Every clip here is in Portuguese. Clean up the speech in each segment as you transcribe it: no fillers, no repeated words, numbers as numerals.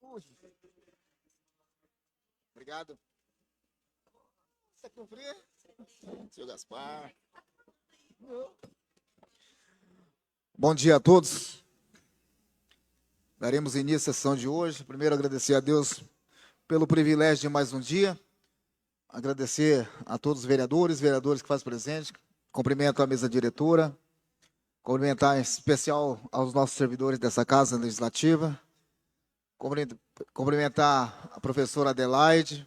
Ui. Obrigado. Você cumprir? Seu Gaspar. Bom dia a todos. Daremos início à sessão de hoje. Primeiro, agradecer a Deus pelo privilégio de mais um dia. Agradecer a todos os vereadores que fazem presente. Cumprimento a mesa diretora. Cumprimentar em especial aos nossos servidores dessa Casa Legislativa. Cumprimentar a professora Adelaide.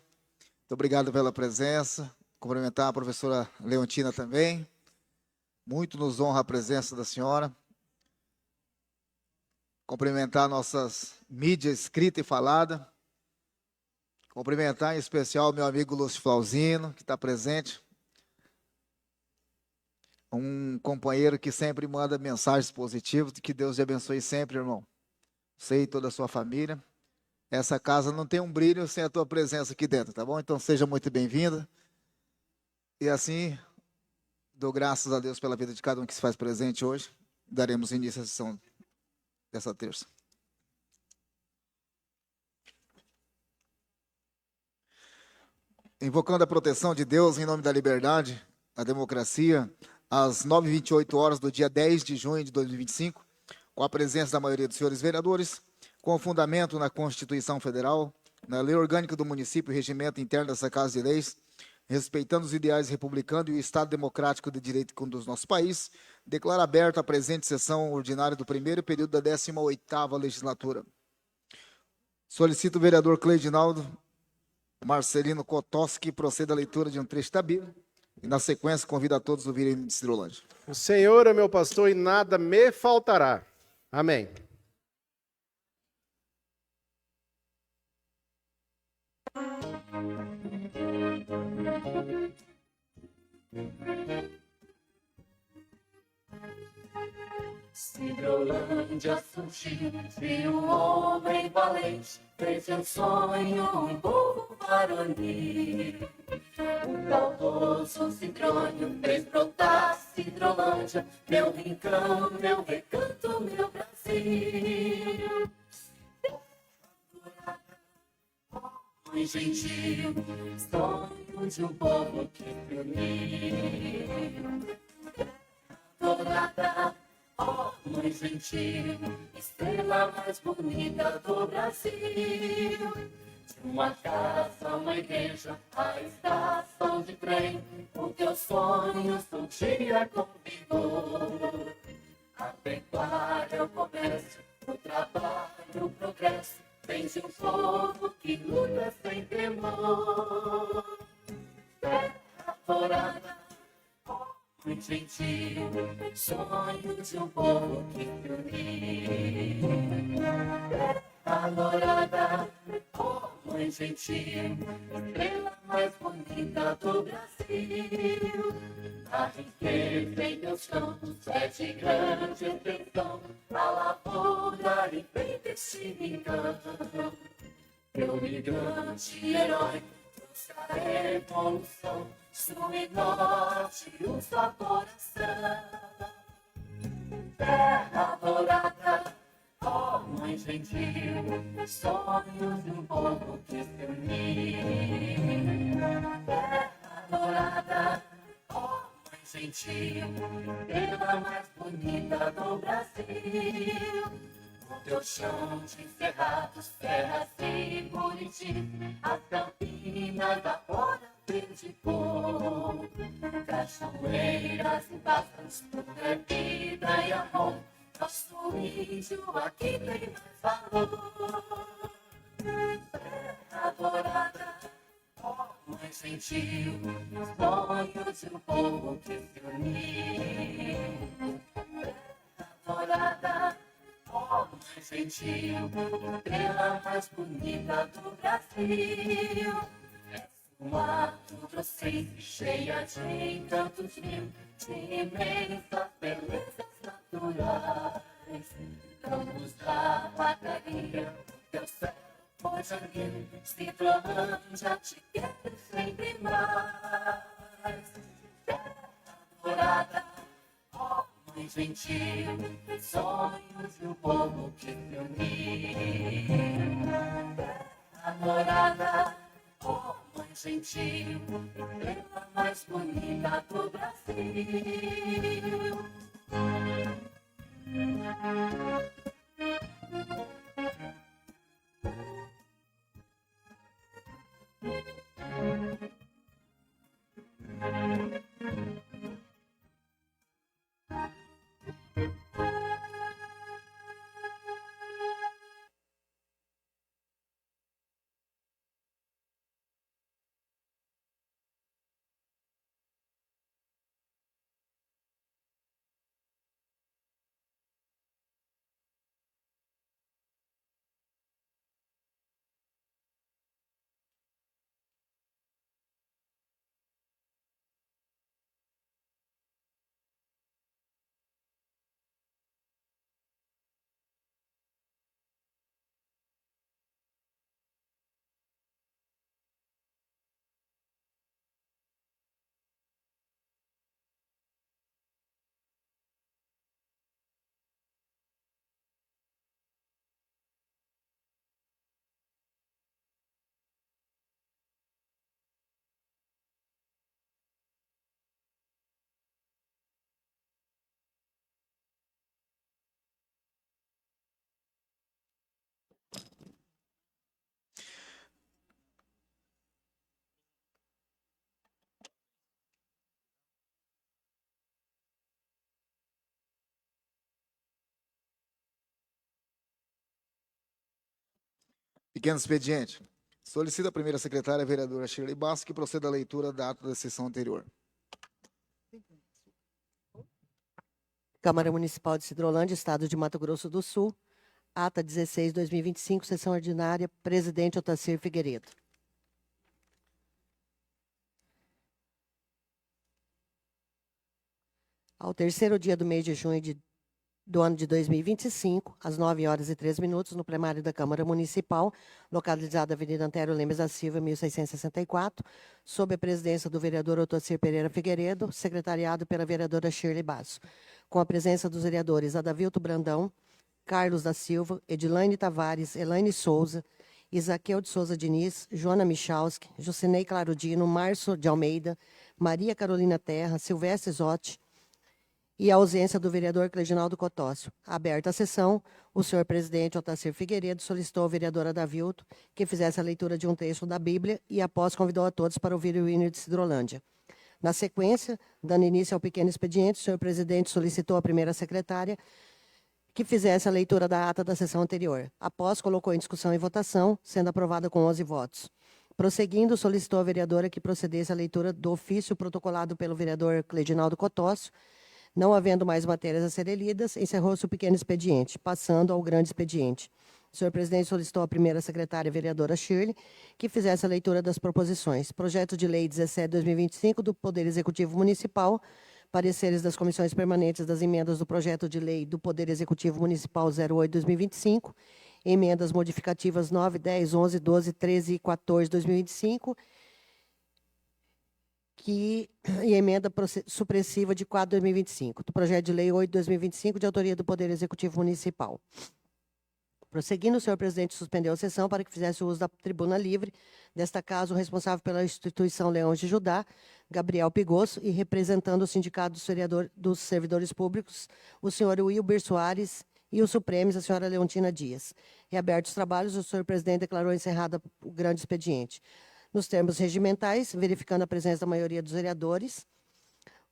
Muito obrigado pela presença. Cumprimentar a professora Leontina também. Muito nos honra a presença da senhora. Cumprimentar nossas mídias escrita e falada. Cumprimentar em especial meu amigo Lúcio Flauzino, que está presente. Um companheiro que sempre manda mensagens positivas. Que Deus te abençoe sempre, irmão. Você e toda a sua família. Essa casa não tem um brilho sem a tua presença aqui dentro, tá bom? Então seja muito bem-vinda. E assim, dou graças a Deus pela vida de cada um que se faz presente hoje. Daremos início à sessão dessa terça. Invocando a proteção de Deus em nome da liberdade, a democracia, às 9h28 do dia 10 de junho de 2025, com a presença da maioria dos senhores vereadores, com fundamento na Constituição Federal, na Lei Orgânica do Município e Regimento Interno dessa Casa de Leis, respeitando os ideais republicanos e o Estado democrático de direito do nosso país, declaro aberta a presente sessão ordinária do primeiro período da 18ª legislatura. Solicito o vereador Cleidinaldo Marcelino Kotoski proceda à leitura de um trecho da Bíblia e, na sequência, convido a todos a ouvirem de Cirolândia. O Senhor é meu pastor e nada me faltará. Amém. Cirolândia surgiu de um homem valente, fez um sonho, um povo varonil. O saudoso Cidrônio fez brotar Cidrolândia, meu rincão, meu recanto, meu Brasil. Mãe gentil, sonho de um povo que se uniu. Dourada, ó mãe gentil, estrela mais bonita do Brasil. De uma casa, uma igreja, a estação de trem, o teu sonho um dia com vigor. A pecuária, o comércio, o trabalho, o progresso, vem de um povo que luta sem temor. Terra dourada, mãe gentil, sonho de um povo que se uniu. Terra dourada, ó mãe gentil, estrela mais bonita do Brasil. A riqueza em teus campos é de grande extensão, a lavoura e bem deste rincão. Teu migrante herói trouxe a evolução, sul e norte, um só coração. Terra dourada, ó mãe gentil, sonhos de um povo que se uniu. Terra dourada, ó mãe gentil, estrela mais bonita do Brasil. O teu chão de cerrados, terras e Buriti, as campinas da flora verde cor. Cachoeiras e pássaros, tudo é vida e amor. Nosso índio aqui tem mais valor. Terra dourada, ó mãe gentil, sonho de um povo que se uniu. Terra dourada, ó mãe gentil, estrela mais bonita do Brasil. Mato grosseiro, cheia de encantos mil, de imensas belezas naturais. Campos da padaria, teu céu foi jardim, Cidrolândia te quero sempre mais. Terra dourada, ó mãe gentil, sonhos de um povo que se uniu. mais gentil, estrela mais bonita do Brasil. Pequeno expediente. Solicita a primeira secretária, a vereadora Shirley Basso, que proceda à leitura da ata da sessão anterior. Câmara Municipal de Sidrolândia, Estado de Mato Grosso do Sul, ata 16/2025, sessão ordinária, presidente Otacir Figueiredo. Ao terceiro dia do mês de junho do ano de 2025, às 9h03, no plenário da Câmara Municipal, localizado na Avenida Antero Lemes da Silva, 1664, sob a presidência do vereador Otacir Pereira Figueiredo, secretariado pela vereadora Shirley Basso, com a presença dos vereadores Adavilto Brandão, Carlos da Silva, Edilaine Tavares, Elaine Souza, Isaqueu de Souza Diniz, Joana Michalski, Jucinei Clarudino, Márcio de Almeida, Maria Carolina Terra, Silvestre Zotti, e a ausência do vereador Cleginaldo Cotócio. Aberta a sessão, o senhor presidente Otacir Figueiredo solicitou ao vereador Adavilto que fizesse a leitura de um trecho da Bíblia e, após, convidou a todos para ouvir o hino de Sidrolândia. Na sequência, dando início ao pequeno expediente, o senhor presidente solicitou à primeira secretária que fizesse a leitura da ata da sessão anterior. Após, colocou em discussão e votação, sendo aprovada com 11 votos. Prosseguindo, solicitou à vereadora que procedesse à leitura do ofício protocolado pelo vereador Cleginaldo Cotócio. Não havendo mais matérias a serem lidas, encerrou-se o pequeno expediente, passando ao grande expediente. O senhor presidente solicitou à primeira secretária, vereadora Shirley, que fizesse a leitura das proposições. Projeto de Lei 17/2025 do Poder Executivo Municipal, pareceres das comissões permanentes das emendas do Projeto de Lei do Poder Executivo Municipal 08/2025, emendas modificativas 9, 10, 11, 12, 13 e 14/2025, e emenda supressiva de 4/2025, do projeto de lei 8/2025, de autoria do Poder Executivo Municipal. Prosseguindo, o senhor presidente suspendeu a sessão para que fizesse uso da tribuna livre, desta casa o responsável pela instituição Leões de Judá, Gabriel Pigosso, e representando o Sindicato dos Servidores Públicos, o senhor Wilber Soares, e o Supremes, a senhora Leontina Dias. Reabertos os trabalhos, o senhor presidente declarou encerrado o grande expediente. Nos termos regimentais, verificando a presença da maioria dos vereadores,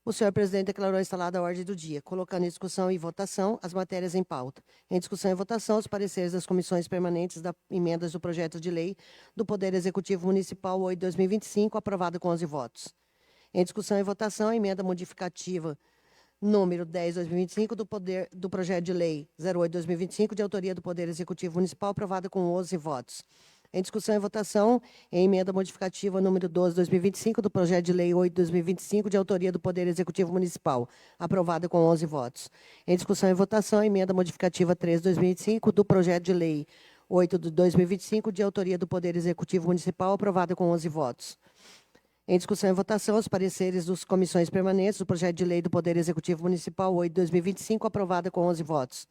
o senhor presidente declarou instalada a ordem do dia, colocando em discussão e votação as matérias em pauta. Em discussão e votação, os pareceres das comissões permanentes das emendas do projeto de lei do Poder Executivo Municipal 8/2025, aprovado com 11 votos. Em discussão e votação, a emenda modificativa número 10/2025 do projeto de lei 08/2025, de autoria do Poder Executivo Municipal, aprovada com 11 votos. Em discussão e votação, em emenda modificativa número 12/2025 do projeto de lei 8/2025, de autoria do Poder Executivo Municipal, aprovada com 11 votos. Em discussão e votação, emenda modificativa 13/2025 do projeto de lei 8/2025, de autoria do Poder Executivo Municipal, aprovada com 11 votos. Em discussão e votação, os pareceres das comissões permanentes do projeto de lei do Poder Executivo Municipal 8/2025, aprovada com 11 votos.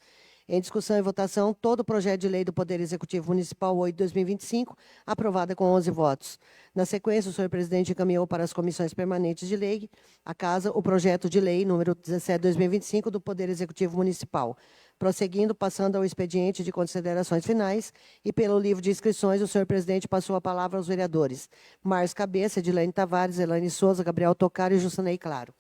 Em discussão e votação, todo o projeto de lei do Poder Executivo Municipal 8/2025, aprovada com 11 votos. Na sequência, o senhor presidente encaminhou para as comissões permanentes de lei, a Casa, o projeto de lei número 17/2025 do Poder Executivo Municipal. Prosseguindo, passando ao expediente de considerações finais e pelo livro de inscrições, o senhor presidente passou a palavra aos vereadores Márcio Cabeça, Edilene Tavares, Elaine Souza, Gabriel Tocaro e Juscelino Claro.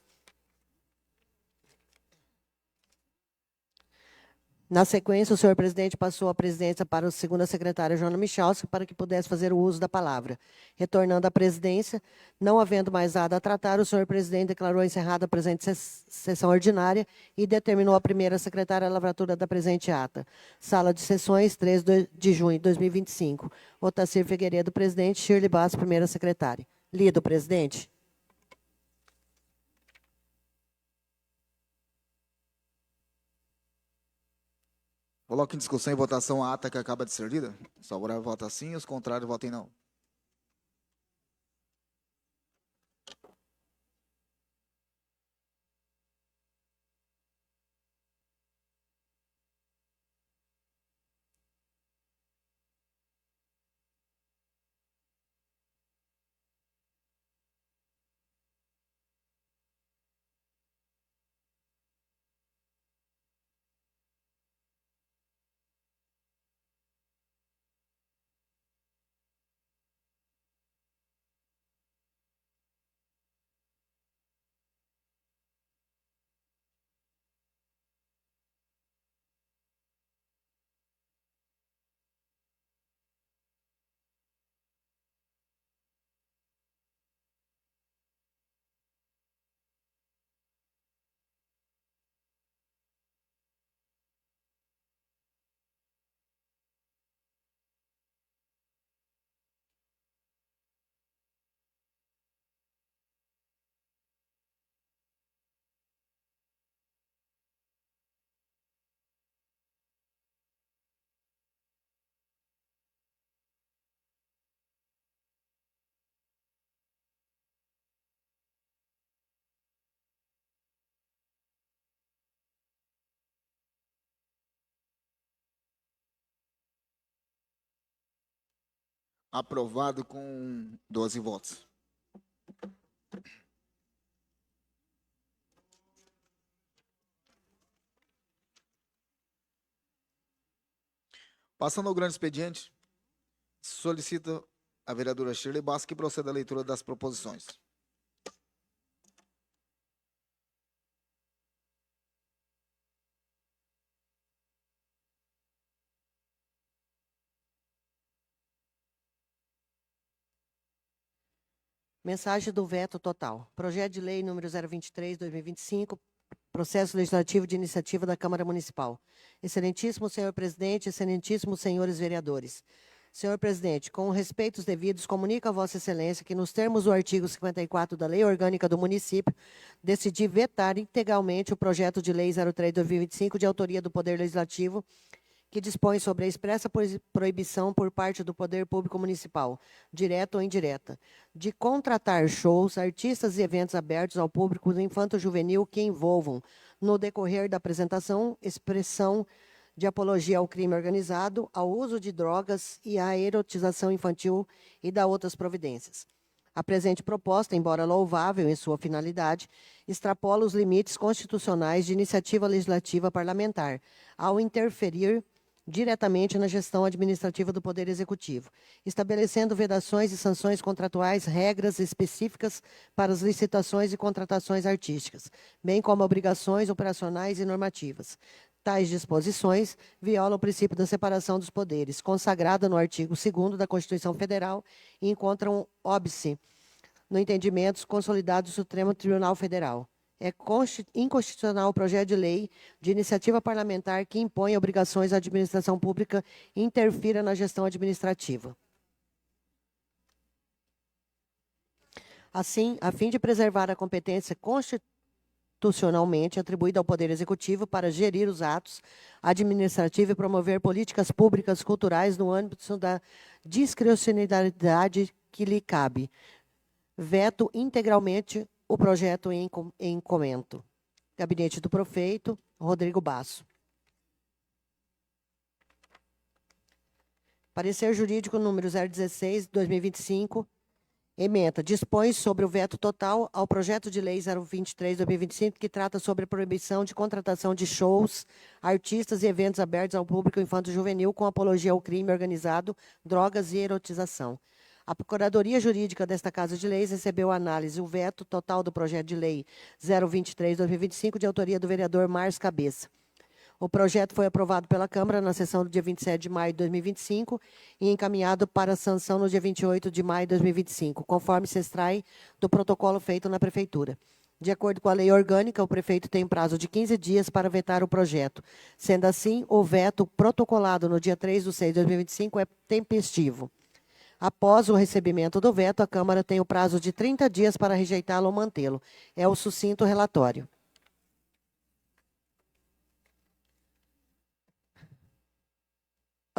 Na sequência, o senhor presidente passou a presidência para a segunda secretária, Joana Michalski, para que pudesse fazer o uso da palavra. Retornando à presidência, não havendo mais nada a tratar, o senhor presidente declarou encerrada a presente sessão ordinária e determinou a primeira secretária a lavratura da presente ata. Sala de sessões, 3 de junho de 2025. Otacir Figueiredo, presidente. Shirley Bass, primeira secretária. Lido, presidente. Coloco em discussão e votação a ata que acaba de ser lida. Os favoráveis votam sim, os contrários votem não. Aprovado com 12 votos. Passando ao grande expediente, solicita a vereadora Shirley Bass que proceda à leitura das proposições. Mensagem do veto total. Projeto de lei número 023/2025, processo legislativo de iniciativa da Câmara Municipal. Excelentíssimo senhor presidente, excelentíssimos senhores vereadores. Senhor presidente, com respeitos devidos, comunico a Vossa Excelência que, nos termos do artigo 54 da Lei Orgânica do Município, decidi vetar integralmente o projeto de lei 03/2025, de autoria do Poder Legislativo, que dispõe sobre a expressa proibição por parte do Poder Público Municipal, direta ou indireta, de contratar shows, artistas e eventos abertos ao público infanto-juvenil que envolvam, no decorrer da apresentação, expressão de apologia ao crime organizado, ao uso de drogas e à erotização infantil e da outras providências. A presente proposta, embora louvável em sua finalidade, extrapola os limites constitucionais de iniciativa legislativa parlamentar, ao interferir diretamente na gestão administrativa do Poder Executivo, estabelecendo vedações e sanções contratuais, regras específicas para as licitações e contratações artísticas, bem como obrigações operacionais e normativas. Tais disposições violam o princípio da separação dos poderes, consagrada no artigo 2º da Constituição Federal, e encontram óbice no entendimento consolidado do Supremo Tribunal Federal. É inconstitucional o projeto de lei de iniciativa parlamentar que impõe obrigações à administração pública e interfira na gestão administrativa. Assim, a fim de preservar a competência constitucionalmente atribuída ao Poder Executivo para gerir os atos administrativos e promover políticas públicas culturais no âmbito da discricionalidade que lhe cabe, veto integralmente o projeto em comento. Gabinete do Prefeito, Rodrigo Basso. Parecer jurídico número 016/2025. Ementa. Dispõe sobre o veto total ao projeto de lei 023/2025, que trata sobre a proibição de contratação de shows, artistas e eventos abertos ao público infanto-juvenil com apologia ao crime organizado, drogas e erotização. A Procuradoria Jurídica desta Casa de Leis recebeu análise o veto total do projeto de lei 023/2025, de autoria do vereador Márcio Cabeça. O projeto foi aprovado pela Câmara na sessão do dia 27 de maio de 2025 e encaminhado para sanção no dia 28 de maio de 2025, conforme se extrai do protocolo feito na Prefeitura. De acordo com a lei orgânica, o prefeito tem prazo de 15 dias para vetar o projeto. Sendo assim, o veto protocolado no dia 3/6/2025 é tempestivo. Após o recebimento do veto, a Câmara tem o prazo de 30 dias para rejeitá-lo ou mantê-lo. É o sucinto relatório.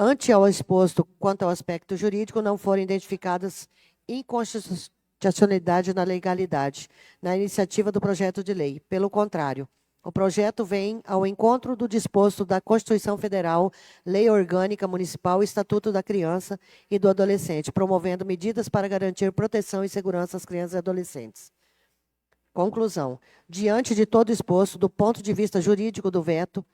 Ante ao exposto quanto ao aspecto jurídico, não foram identificadas inconstitucionalidade na legalidade na iniciativa do projeto de lei. Pelo contrário, o projeto vem ao encontro do disposto da Constituição Federal, Lei Orgânica Municipal e Estatuto da Criança e do Adolescente, promovendo medidas para garantir proteção e segurança às crianças e adolescentes. Conclusão. Diante de todo exposto, do ponto de vista jurídico do veto,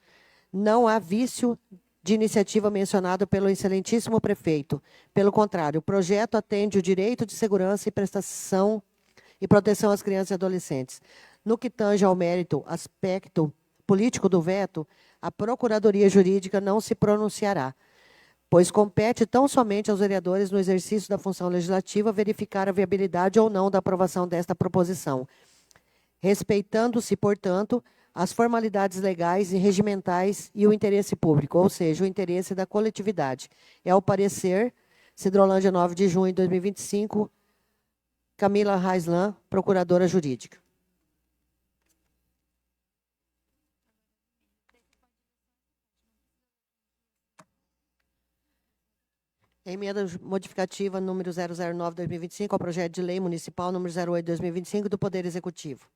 não há vício de iniciativa mencionado pelo excelentíssimo prefeito. Pelo contrário, o projeto atende o direito de segurança e prestação e proteção às crianças e adolescentes. No que tange ao mérito, aspecto político do veto, a Procuradoria Jurídica não se pronunciará, pois compete tão somente aos vereadores, no exercício da função legislativa, verificar a viabilidade ou não da aprovação desta proposição, respeitando-se, portanto, as formalidades legais e regimentais e o interesse público, ou seja, o interesse da coletividade. É o parecer, Sidrolândia, 9 de junho de 2025, Camila Raislan, Procuradora Jurídica. Emenda modificativa número 009/2025 ao projeto de lei municipal número 08/2025 do Poder Executivo.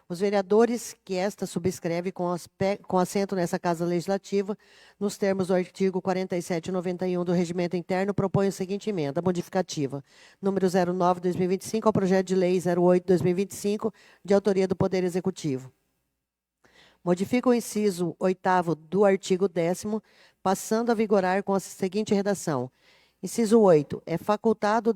Os vereadores que esta subscreve com assento nessa Casa Legislativa, nos termos do artigo 47 e 91 do Regimento Interno, propõem a seguinte emenda modificativa, número 09/2025, ao projeto de lei 08/2025, de autoria do Poder Executivo. Modifica o inciso 8º do artigo 10º, passando a vigorar com a seguinte redação. Inciso 8. É facultado o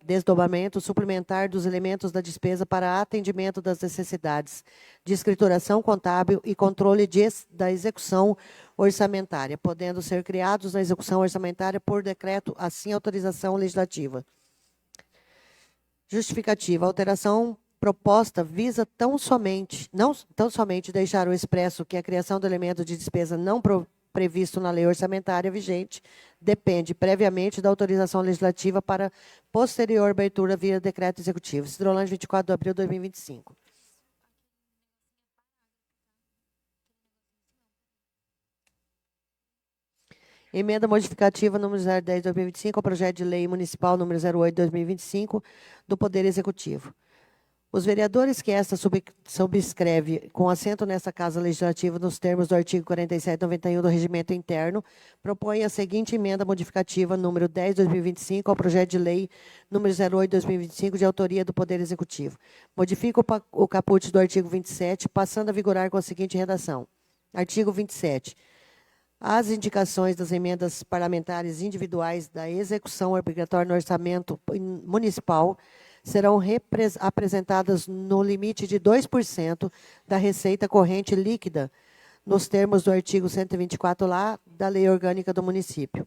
desdobramento suplementar dos elementos da despesa para atendimento das necessidades de escrituração contábil e controle da execução orçamentária, podendo ser criados na execução orçamentária por decreto, assim autorização legislativa. Justificativa. A alteração proposta visa não tão somente deixar o expresso que a criação do elemento de despesa não previsto na lei orçamentária vigente, depende previamente da autorização legislativa para posterior abertura via decreto executivo. Sidrolândia, 24 de abril de 2025. Emenda modificativa número 010/2025 ao projeto de lei municipal número 08/2025 do Poder Executivo. Os vereadores que esta subscreve com assento nesta Casa Legislativa nos termos do artigo 47 e 91 do Regimento Interno, propõem a seguinte emenda modificativa número 10/2025 ao projeto de lei número 08/2025 de autoria do Poder Executivo. Modifica o caput do artigo 27, passando a vigorar com a seguinte redação. Artigo 27. As indicações das emendas parlamentares individuais da execução obrigatória no orçamento municipal serão apresentadas no limite de 2% da receita corrente líquida, nos termos do artigo 124-lá da Lei Orgânica do Município.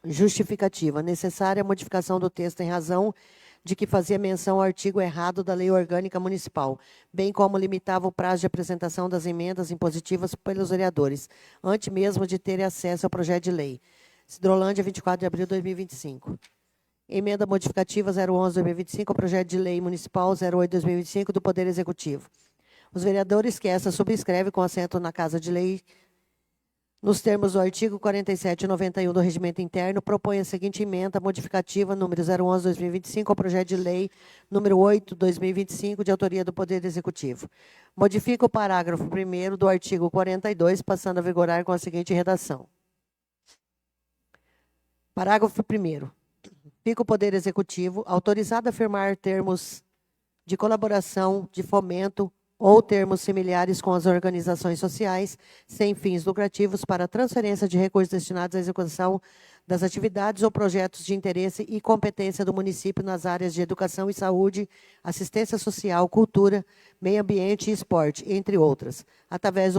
Justificativa. Necessária a modificação do texto em razão de que fazia menção ao artigo errado da Lei Orgânica Municipal, bem como limitava o prazo de apresentação das emendas impositivas pelos vereadores, antes mesmo de terem acesso ao projeto de lei. Sidrolândia, 24 de abril de 2025. Emenda modificativa 011/2025 ao projeto de lei municipal 08/2025 do Poder Executivo. Os vereadores que essa subscreve com assento na Casa de Lei, nos termos do artigo 47 e 91 do Regimento Interno, propõem a seguinte emenda modificativa número 011/2025 ao projeto de lei número 8/2025 de autoria do Poder Executivo. Modifica o parágrafo 1º do artigo 42, passando a vigorar com a seguinte redação. Parágrafo 1º. Fica o Poder Executivo autorizado a firmar termos de colaboração, de fomento ou termos similares com as organizações sociais sem fins lucrativos para transferência de recursos destinados à execução das atividades ou projetos de interesse e competência do município nas áreas de educação e saúde, assistência social, cultura, meio ambiente e esporte, entre outras, através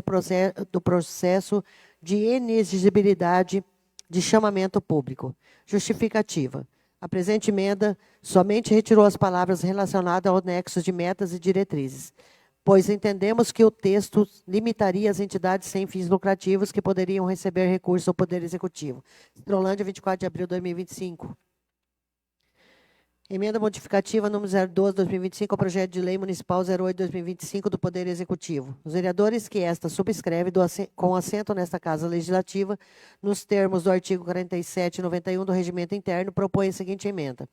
do processo de inexigibilidade de chamamento público. Justificativa. A presente emenda somente retirou as palavras relacionadas ao nexo de metas e diretrizes, pois entendemos que o texto limitaria as entidades sem fins lucrativos que poderiam receber recursos ao Poder Executivo. Hidrolândia, 24 de abril de 2025. Emenda modificativa número 02/2025 ao projeto de lei municipal 08/2025 do Poder Executivo. Os vereadores que esta subscreve com assento nesta Casa Legislativa, nos termos do artigo 47 e 91 do Regimento Interno, propõem a seguinte emenda.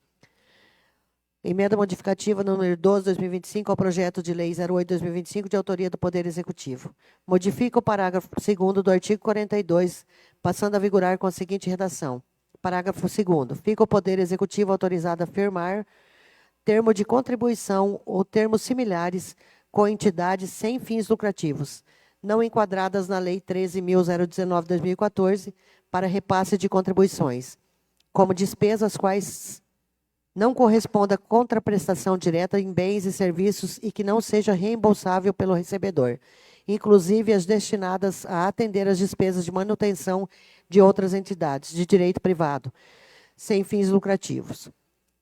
Emenda modificativa número 12/2025 ao projeto de lei 08/2025 de autoria do Poder Executivo. Modifica o parágrafo 2º do artigo 42, passando a vigorar com a seguinte redação. Parágrafo 2º. Fica o Poder Executivo autorizado a firmar termo de contribuição ou termos similares com entidades sem fins lucrativos, não enquadradas na Lei 13.019/2014, para repasse de contribuições, como despesas quais não corresponda a contraprestação direta em bens e serviços e que não seja reembolsável pelo recebedor, inclusive as destinadas a atender as despesas de manutenção de outras entidades de direito privado, sem fins lucrativos,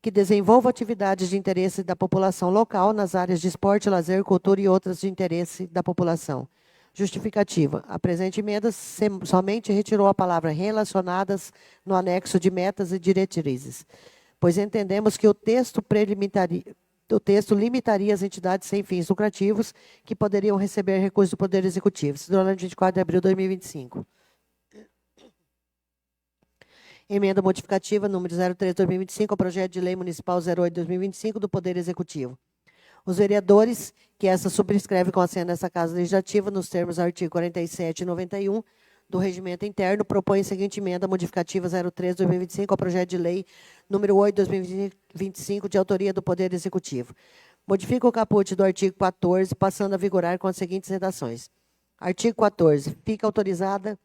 que desenvolvam atividades de interesse da população local nas áreas de esporte, lazer, cultura e outras de interesse da população. Justificativa. A presente emenda somente retirou a palavra relacionadas no anexo de metas e diretrizes, pois entendemos que o texto limitaria as entidades sem fins lucrativos que poderiam receber recursos do Poder Executivo. Hidrolândia, 24 de abril de 2025. Emenda modificativa número 03/2025 ao projeto de lei municipal 08/2025 do Poder Executivo. Os vereadores que essa subscreve com assento nessa Casa Legislativa, nos termos do artigo 47 e 91 do Regimento Interno, propõem a seguinte emenda modificativa 03/2025 ao projeto de lei número 8/2025, de autoria do Poder Executivo. Modifica o caput do artigo 14, passando a vigorar com as seguintes redações. Artigo 14. Fica autorizada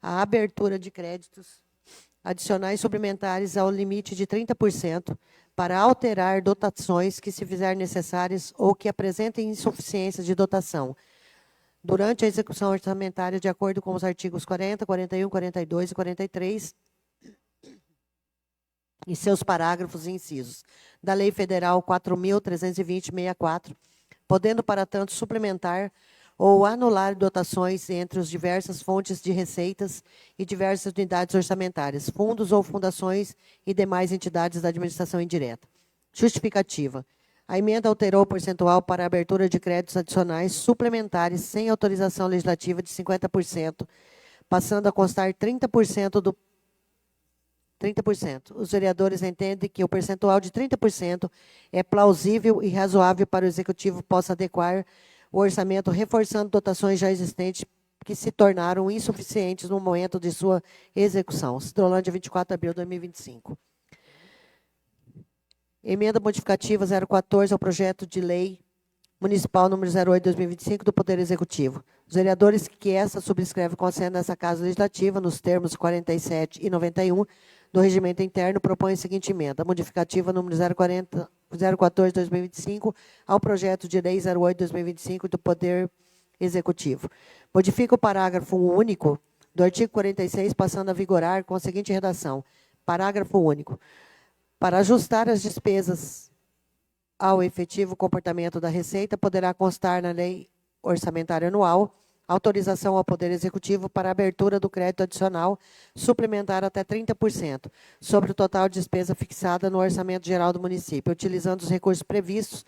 a abertura de créditos adicionais suplementares ao limite de 30% para alterar dotações que se fizer necessárias ou que apresentem insuficiência de dotação, durante a execução orçamentária, de acordo com os artigos 40, 41, 42 e 43 e seus parágrafos e incisos da Lei Federal 4.320/64, podendo, para tanto, suplementar ou anular dotações entre as diversas fontes de receitas e diversas unidades orçamentárias, fundos ou fundações e demais entidades da administração indireta. Justificativa. A emenda alterou o percentual para a abertura de créditos adicionais suplementares sem autorização legislativa de 50%, passando a constar 30% do 30%. Os vereadores entendem que o percentual de 30% é plausível e razoável para o Executivo possa adequar o orçamento, reforçando dotações já existentes que se tornaram insuficientes no momento de sua execução. Hidrolândia, 24 de abril de 2025. Emenda modificativa 014 ao projeto de lei municipal número 08/2025 do Poder Executivo. Os vereadores que essa subscreve com assento nessa Casa Legislativa, nos termos 47 e 91 do Regimento Interno, propõem a seguinte emenda modificativa número 014/2025 ao projeto de lei 08/2025 do Poder Executivo. Modifica o parágrafo único do artigo 46, passando a vigorar com a seguinte redação. Parágrafo único. Para ajustar as despesas ao efetivo comportamento da Receita, poderá constar na Lei Orçamentária Anual autorização ao Poder Executivo para a abertura do crédito adicional suplementar até 30% sobre o total de despesa fixada no Orçamento Geral do município, utilizando os recursos previstos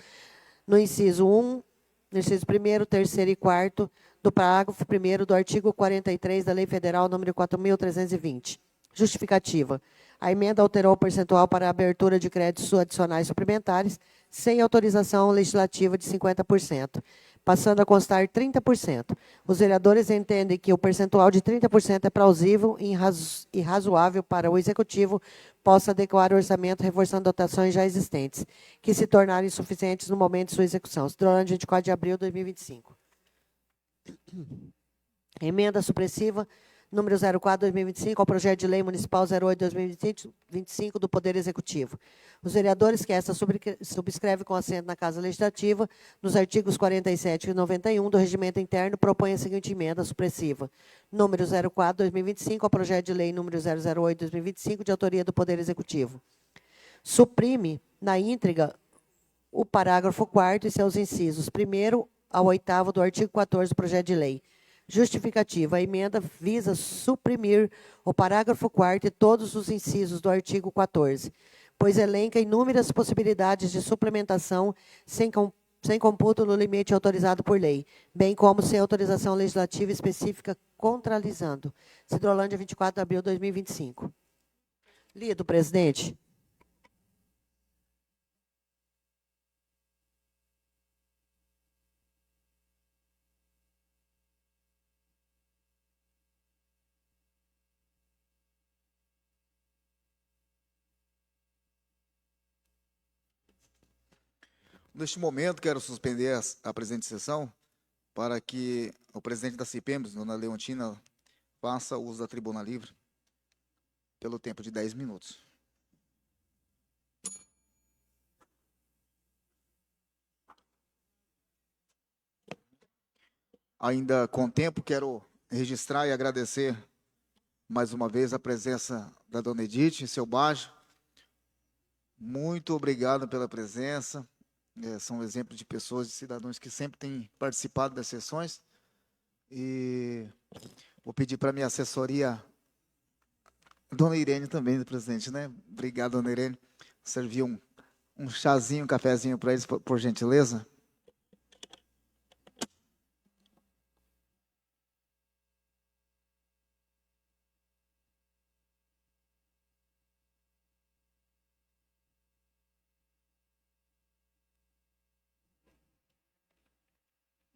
no inciso 1, no inciso 1º, 3º e 4º do parágrafo 1º do artigo 43 da Lei Federal número 4.320. Justificativa. A emenda alterou o percentual para a abertura de créditos adicionais suplementares sem autorização legislativa de 50%, passando a constar 30%. Os vereadores entendem que o percentual de 30% é plausível e razoável para o Executivo possa adequar o orçamento, reforçando dotações já existentes, que se tornarem insuficientes no momento de sua execução. Cidrolândia, 24 de abril de 2025. Emenda supressiva número 04/2025 ao projeto de lei municipal 08/2025 do Poder Executivo. Os vereadores que esta subscreve com assento na Casa Legislativa, nos artigos 47 e 91 do Regimento Interno, propõem a seguinte emenda supressiva. Número 04/2025 ao projeto de lei número 008/2025 de autoria do Poder Executivo. Suprime na íntegra o parágrafo 4º e seus incisos 1º ao 8º do artigo 14 do projeto de lei. Justificativa. A emenda visa suprimir o parágrafo 4º e todos os incisos do artigo 14, pois elenca inúmeras possibilidades de suplementação sem computo no limite autorizado por lei, bem como sem autorização legislativa específica contralisando. Cidrolândia, 24 de abril de 2025. Lido, presidente. Neste momento, quero suspender a presente sessão para que o presidente da CIPEMS, dona Leontina, faça uso da tribuna livre pelo tempo de 10 minutos. Ainda com tempo, quero registrar e agradecer mais uma vez a presença da dona Edith e seu Bajo. Muito obrigado pela presença. São exemplos de pessoas, de cidadãos que sempre têm participado das sessões. E vou pedir para a minha assessoria, dona Irene também, presidente, né? Obrigado, dona Irene. Servir um chazinho, um cafezinho para eles, por gentileza.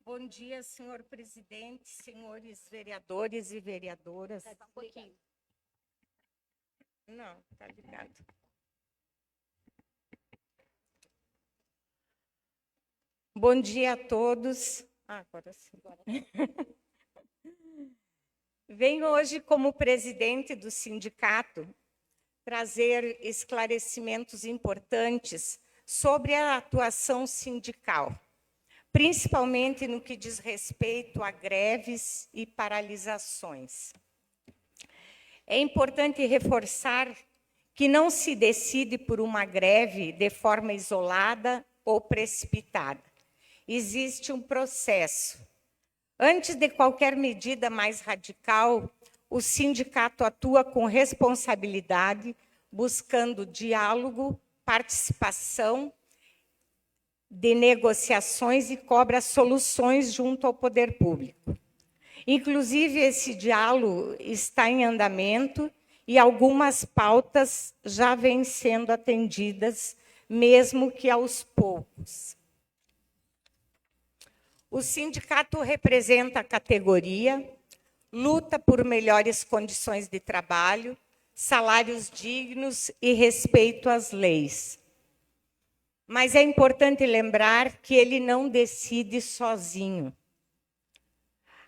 Bom dia, senhor presidente, senhores vereadores e vereadoras. Um pouquinho. Não, está ligado. Bom dia a todos. Agora sim. Venho hoje, como presidente do sindicato, trazer esclarecimentos importantes sobre a atuação sindical, principalmente no que diz respeito a greves e paralisações. É importante reforçar que não se decide por uma greve de forma isolada ou precipitada. Existe um processo. Antes de qualquer medida mais radical, o sindicato atua com responsabilidade, buscando diálogo, participação, de negociações e cobra soluções junto ao poder público. Inclusive, esse diálogo está em andamento e algumas pautas já vêm sendo atendidas, mesmo que aos poucos. O sindicato representa a categoria, luta por melhores condições de trabalho, salários dignos e respeito às leis. Mas é importante lembrar que ele não decide sozinho.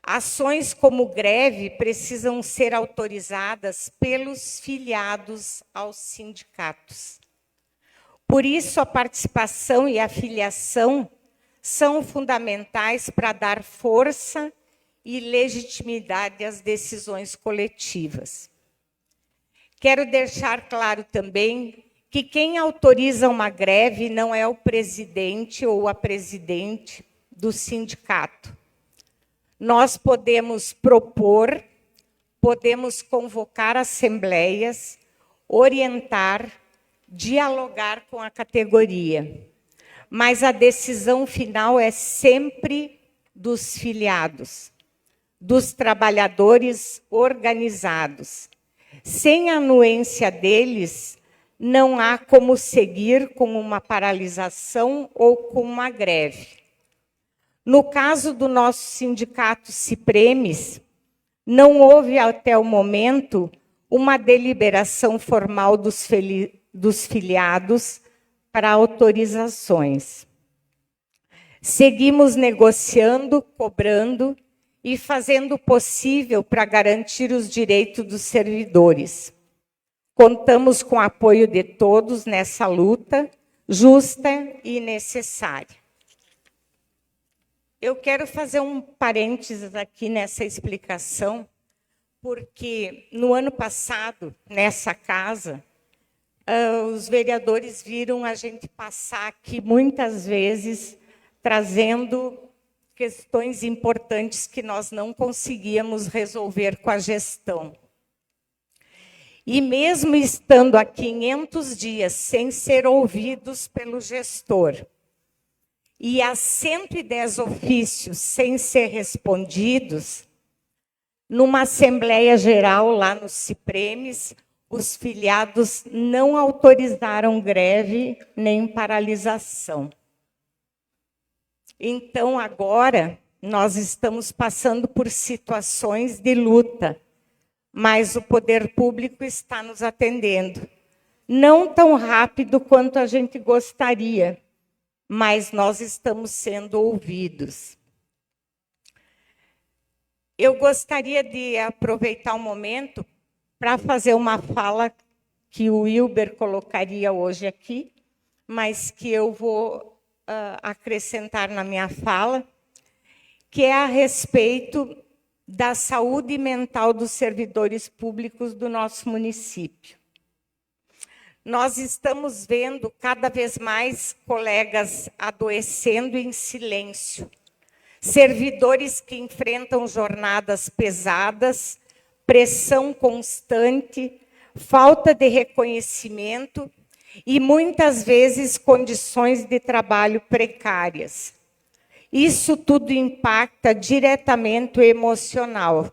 Ações como greve precisam ser autorizadas pelos filiados aos sindicatos. Por isso, a participação e a filiação são fundamentais para dar força e legitimidade às decisões coletivas. Quero deixar claro também que quem autoriza uma greve não é o presidente ou a presidente do sindicato. Nós podemos propor, podemos convocar assembleias, orientar, dialogar com a categoria, mas a decisão final é sempre dos filiados, dos trabalhadores organizados. Sem a anuência deles, não há como seguir com uma paralisação ou com uma greve. No caso do nosso sindicato Cipremes, não houve até o momento uma deliberação formal dos filiados para autorizações. Seguimos negociando, cobrando e fazendo o possível para garantir os direitos dos servidores. Contamos com o apoio de todos nessa luta justa e necessária. Eu quero fazer um parênteses aqui nessa explicação, porque no ano passado, nessa casa, os vereadores viram a gente passar aqui muitas vezes trazendo questões importantes que nós não conseguíamos resolver com a gestão. E mesmo estando há 500 dias sem ser ouvidos pelo gestor, e há 110 ofícios sem ser respondidos, numa Assembleia Geral lá no Cipremes, os filiados não autorizaram greve nem paralisação. Então, agora, nós estamos passando por situações de luta, mas o poder público está nos atendendo. Não tão rápido quanto a gente gostaria, mas nós estamos sendo ouvidos. Eu gostaria de aproveitar o momento para fazer uma fala que o Wilber colocaria hoje aqui, mas que eu vou acrescentar na minha fala, que é a respeito da saúde mental dos servidores públicos do nosso município. Nós estamos vendo cada vez mais colegas adoecendo em silêncio, servidores que enfrentam jornadas pesadas, pressão constante, falta de reconhecimento e, muitas vezes, condições de trabalho precárias. Isso tudo impacta diretamente o emocional,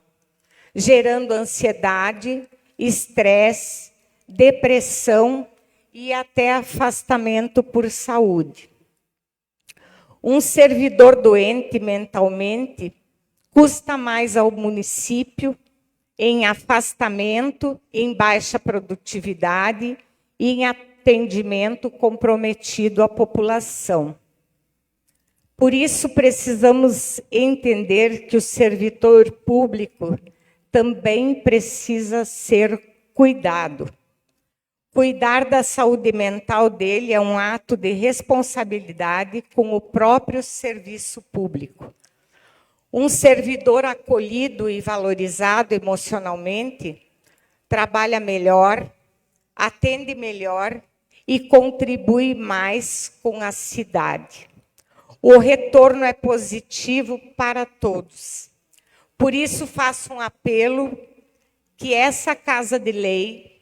gerando ansiedade, estresse, depressão e até afastamento por saúde. Um servidor doente mentalmente custa mais ao município em afastamento, em baixa produtividade e em atendimento comprometido à população. Por isso, precisamos entender que o servidor público também precisa ser cuidado. Cuidar da saúde mental dele é um ato de responsabilidade com o próprio serviço público. Um servidor acolhido e valorizado emocionalmente trabalha melhor, atende melhor e contribui mais com a cidade. O retorno é positivo para todos. Por isso, faço um apelo que essa Casa de Lei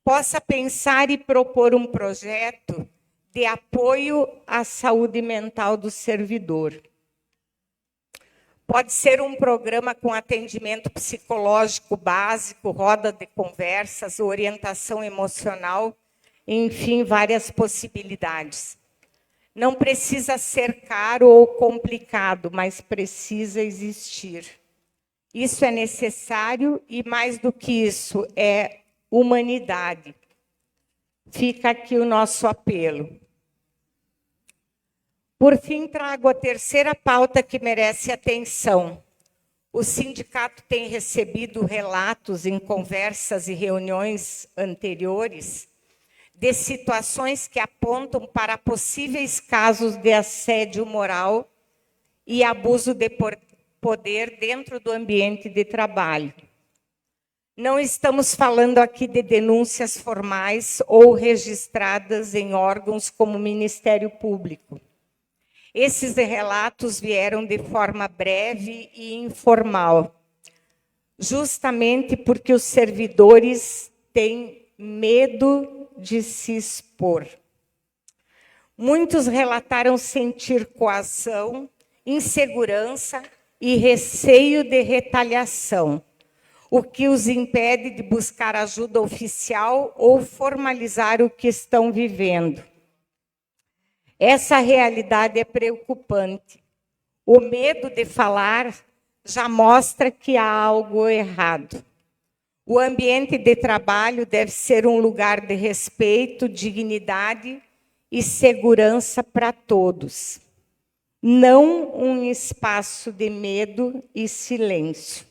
possa pensar e propor um projeto de apoio à saúde mental do servidor. Pode ser um programa com atendimento psicológico básico, roda de conversas, orientação emocional, enfim, várias possibilidades. Não precisa ser caro ou complicado, mas precisa existir. Isso é necessário e, mais do que isso, é humanidade. Fica aqui o nosso apelo. Por fim, trago a terceira pauta que merece atenção. O sindicato tem recebido relatos em conversas e reuniões anteriores de situações que apontam para possíveis casos de assédio moral e abuso de poder dentro do ambiente de trabalho. Não estamos falando aqui de denúncias formais ou registradas em órgãos como o Ministério Público. Esses relatos vieram de forma breve e informal, justamente porque os servidores têm medo de se expor. Muitos relataram sentir coação, insegurança e receio de retaliação, o que os impede de buscar ajuda oficial ou formalizar o que estão vivendo. Essa realidade é preocupante. O medo de falar já mostra que há algo errado. O ambiente de trabalho deve ser um lugar de respeito, dignidade e segurança para todos, não um espaço de medo e silêncio.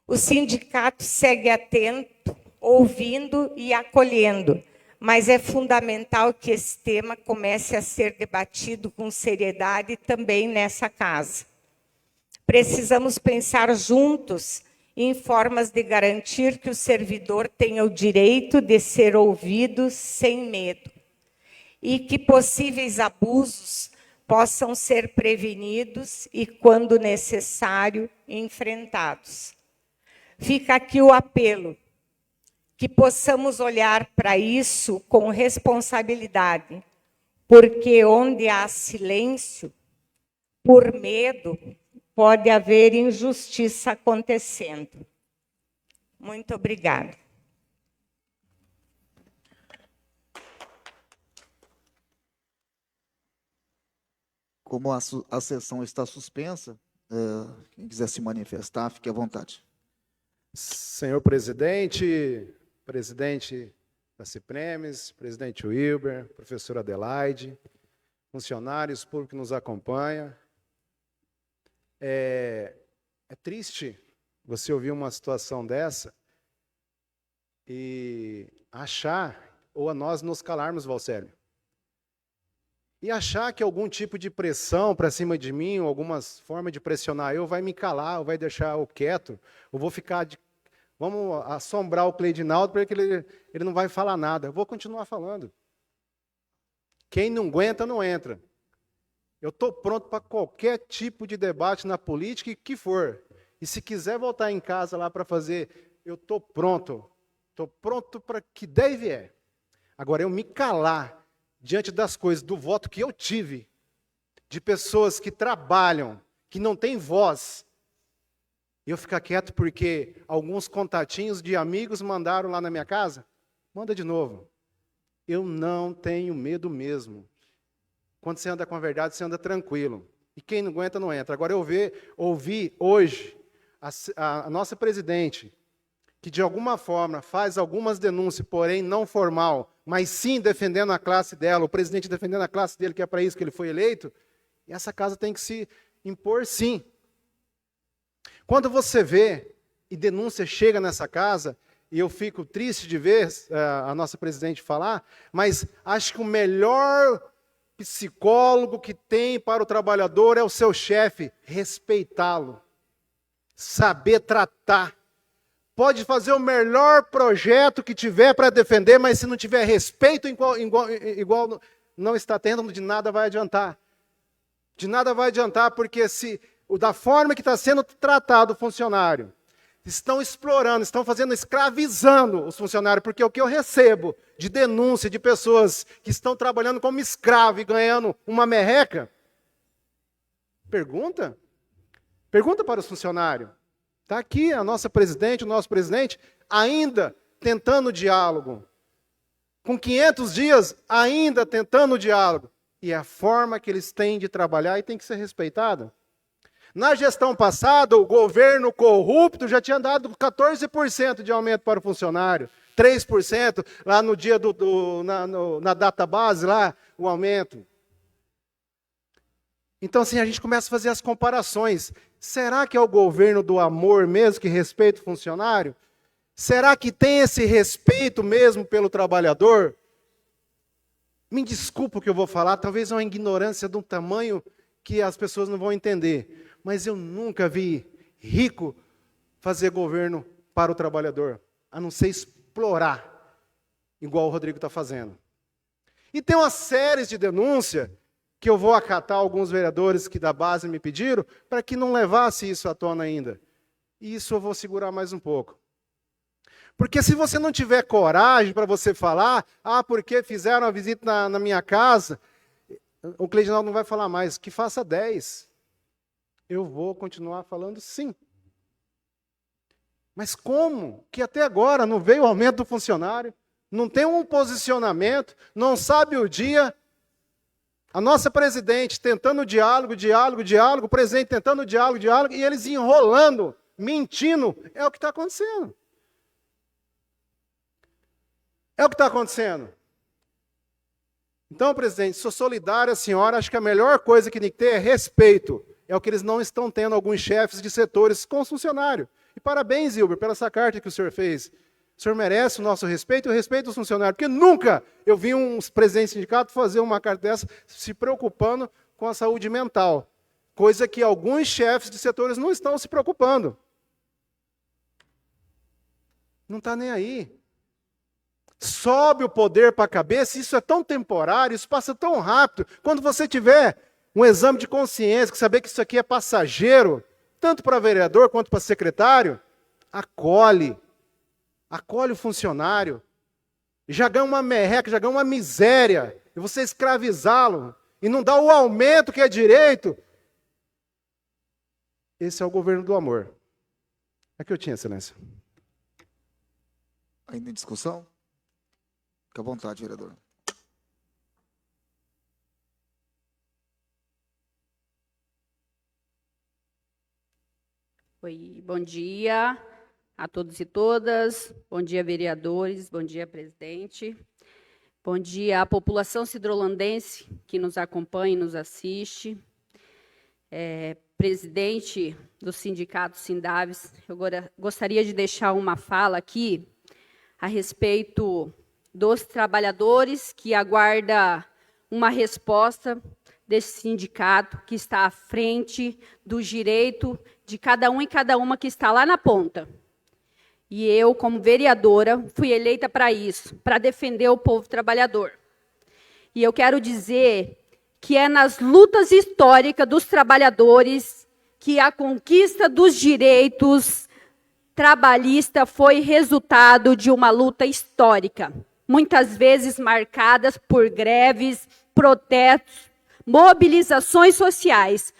O sindicato segue atento, ouvindo e acolhendo, mas é fundamental que esse tema comece a ser debatido com seriedade também nessa casa. Precisamos pensar juntos em formas de garantir que o servidor tenha o direito de ser ouvido sem medo e que possíveis abusos possam ser prevenidos e, quando necessário, enfrentados. Fica aqui o apelo, que possamos olhar para isso com responsabilidade, porque onde há silêncio, por medo, pode haver injustiça acontecendo. Muito obrigada. Como a sessão está suspensa, quem quiser se manifestar, fique à vontade. Senhor presidente, presidente da Cipremes, presidente Wilber, professora Adelaide, funcionários públicos que nos acompanham. É triste você ouvir uma situação dessa e achar, ou a nós nos calarmos, Valcélio, e achar que algum tipo de pressão para cima de mim, ou alguma forma de pressionar eu, vai me calar, ou vai deixar eu quieto, ou vou ficar vamos assombrar o Cleidinaldo porque ele não vai falar nada. Eu vou continuar falando. Quem não aguenta, não entra. Eu estou pronto para qualquer tipo de debate na política e que for. E se quiser voltar em casa lá para fazer, eu estou pronto. Estou pronto para que der e vier. Agora, eu me calar diante das coisas, do voto que eu tive, de pessoas que trabalham, que não têm voz, e eu ficar quieto porque alguns contatinhos de amigos mandaram lá na minha casa, manda de novo. Eu não tenho medo mesmo. Quando você anda com a verdade, você anda tranquilo. E quem não aguenta, não entra. Agora, eu ouvi hoje a nossa presidente, que de alguma forma faz algumas denúncias, porém não formal, mas sim defendendo a classe dela, o presidente defendendo a classe dele, que é para isso que ele foi eleito, e essa casa tem que se impor sim. Quando você vê e denúncia chega nessa casa, e eu fico triste de ver a nossa presidente falar, mas acho que o melhor psicólogo que tem para o trabalhador é o seu chefe, respeitá-lo, saber tratar. Pode fazer o melhor projeto que tiver para defender, mas se não tiver respeito igual não está tendo, de nada vai adiantar. De nada vai adiantar, porque da forma que está sendo tratado o funcionário, estão explorando, estão escravizando os funcionários, porque o que eu recebo de denúncia de pessoas que estão trabalhando como escravo e ganhando uma merreca, pergunta para os funcionários. Está aqui a nossa presidente, o nosso presidente, ainda tentando diálogo. Com 500 dias, ainda tentando diálogo. E a forma que eles têm de trabalhar e tem que ser respeitada. Na gestão passada, o governo corrupto já tinha dado 14% de aumento para o funcionário, 3% lá no dia na database, lá, o aumento. Então, assim, a gente começa a fazer as comparações. Será que é o governo do amor mesmo que respeita o funcionário? Será que tem esse respeito mesmo pelo trabalhador? Me desculpa o que eu vou falar, talvez é uma ignorância de um tamanho que as pessoas não vão entender. Mas eu nunca vi rico fazer governo para o trabalhador, a não ser explorar, igual o Rodrigo está fazendo. E tem uma série de denúncias que eu vou acatar alguns vereadores que da base me pediram, para que não levasse isso à tona ainda. E isso eu vou segurar mais um pouco. Porque se você não tiver coragem para você falar, porque fizeram a visita na minha casa, o Cleidinaldo não vai falar mais, que faça 10. Eu vou continuar falando sim. Mas como que até agora não veio o aumento do funcionário, não tem um posicionamento, não sabe o dia, A nossa presidente tentando diálogo, o presidente tentando diálogo, e eles enrolando, mentindo. É o que está acontecendo. É o que está acontecendo. Então, presidente, sou solidário à senhora, acho que a melhor coisa que tem que ter é respeito. É o que eles não estão tendo, alguns chefes de setores com os funcionários. E parabéns, Hilber, pela essa carta que o senhor fez. O senhor merece o nosso respeito e o respeito dos funcionários, porque nunca eu vi um presidente de sindicato fazer uma carta dessa se preocupando com a saúde mental, coisa que alguns chefes de setores não estão se preocupando. Não está nem aí. Sobe o poder para a cabeça, isso é tão temporário, isso passa tão rápido. Quando você tiver um exame de consciência, que saber que isso aqui é passageiro, tanto para vereador quanto para secretário, acolhe o funcionário, já ganha uma merreca, já ganha uma miséria, e você escravizá-lo, e não dá o aumento que é direito. Esse é o governo do amor. É que eu tinha, excelência. Ainda em discussão? Fique à vontade, vereador. Oi, bom dia a todos e todas. Bom dia, vereadores. Bom dia, presidente. Bom dia à população cidrolandense que nos acompanha e nos assiste. Presidente do sindicato Sindaves, eu gostaria de deixar uma fala aqui a respeito dos trabalhadores que aguardam uma resposta desse sindicato que está à frente do direito de cada um e cada uma que está lá na ponta. E eu, como vereadora, fui eleita para isso, para defender o povo trabalhador. E eu quero dizer que é nas lutas históricas dos trabalhadores que a conquista dos direitos trabalhistas foi resultado de uma luta histórica, muitas vezes marcadas por greves, protestos, mobilizações sociais.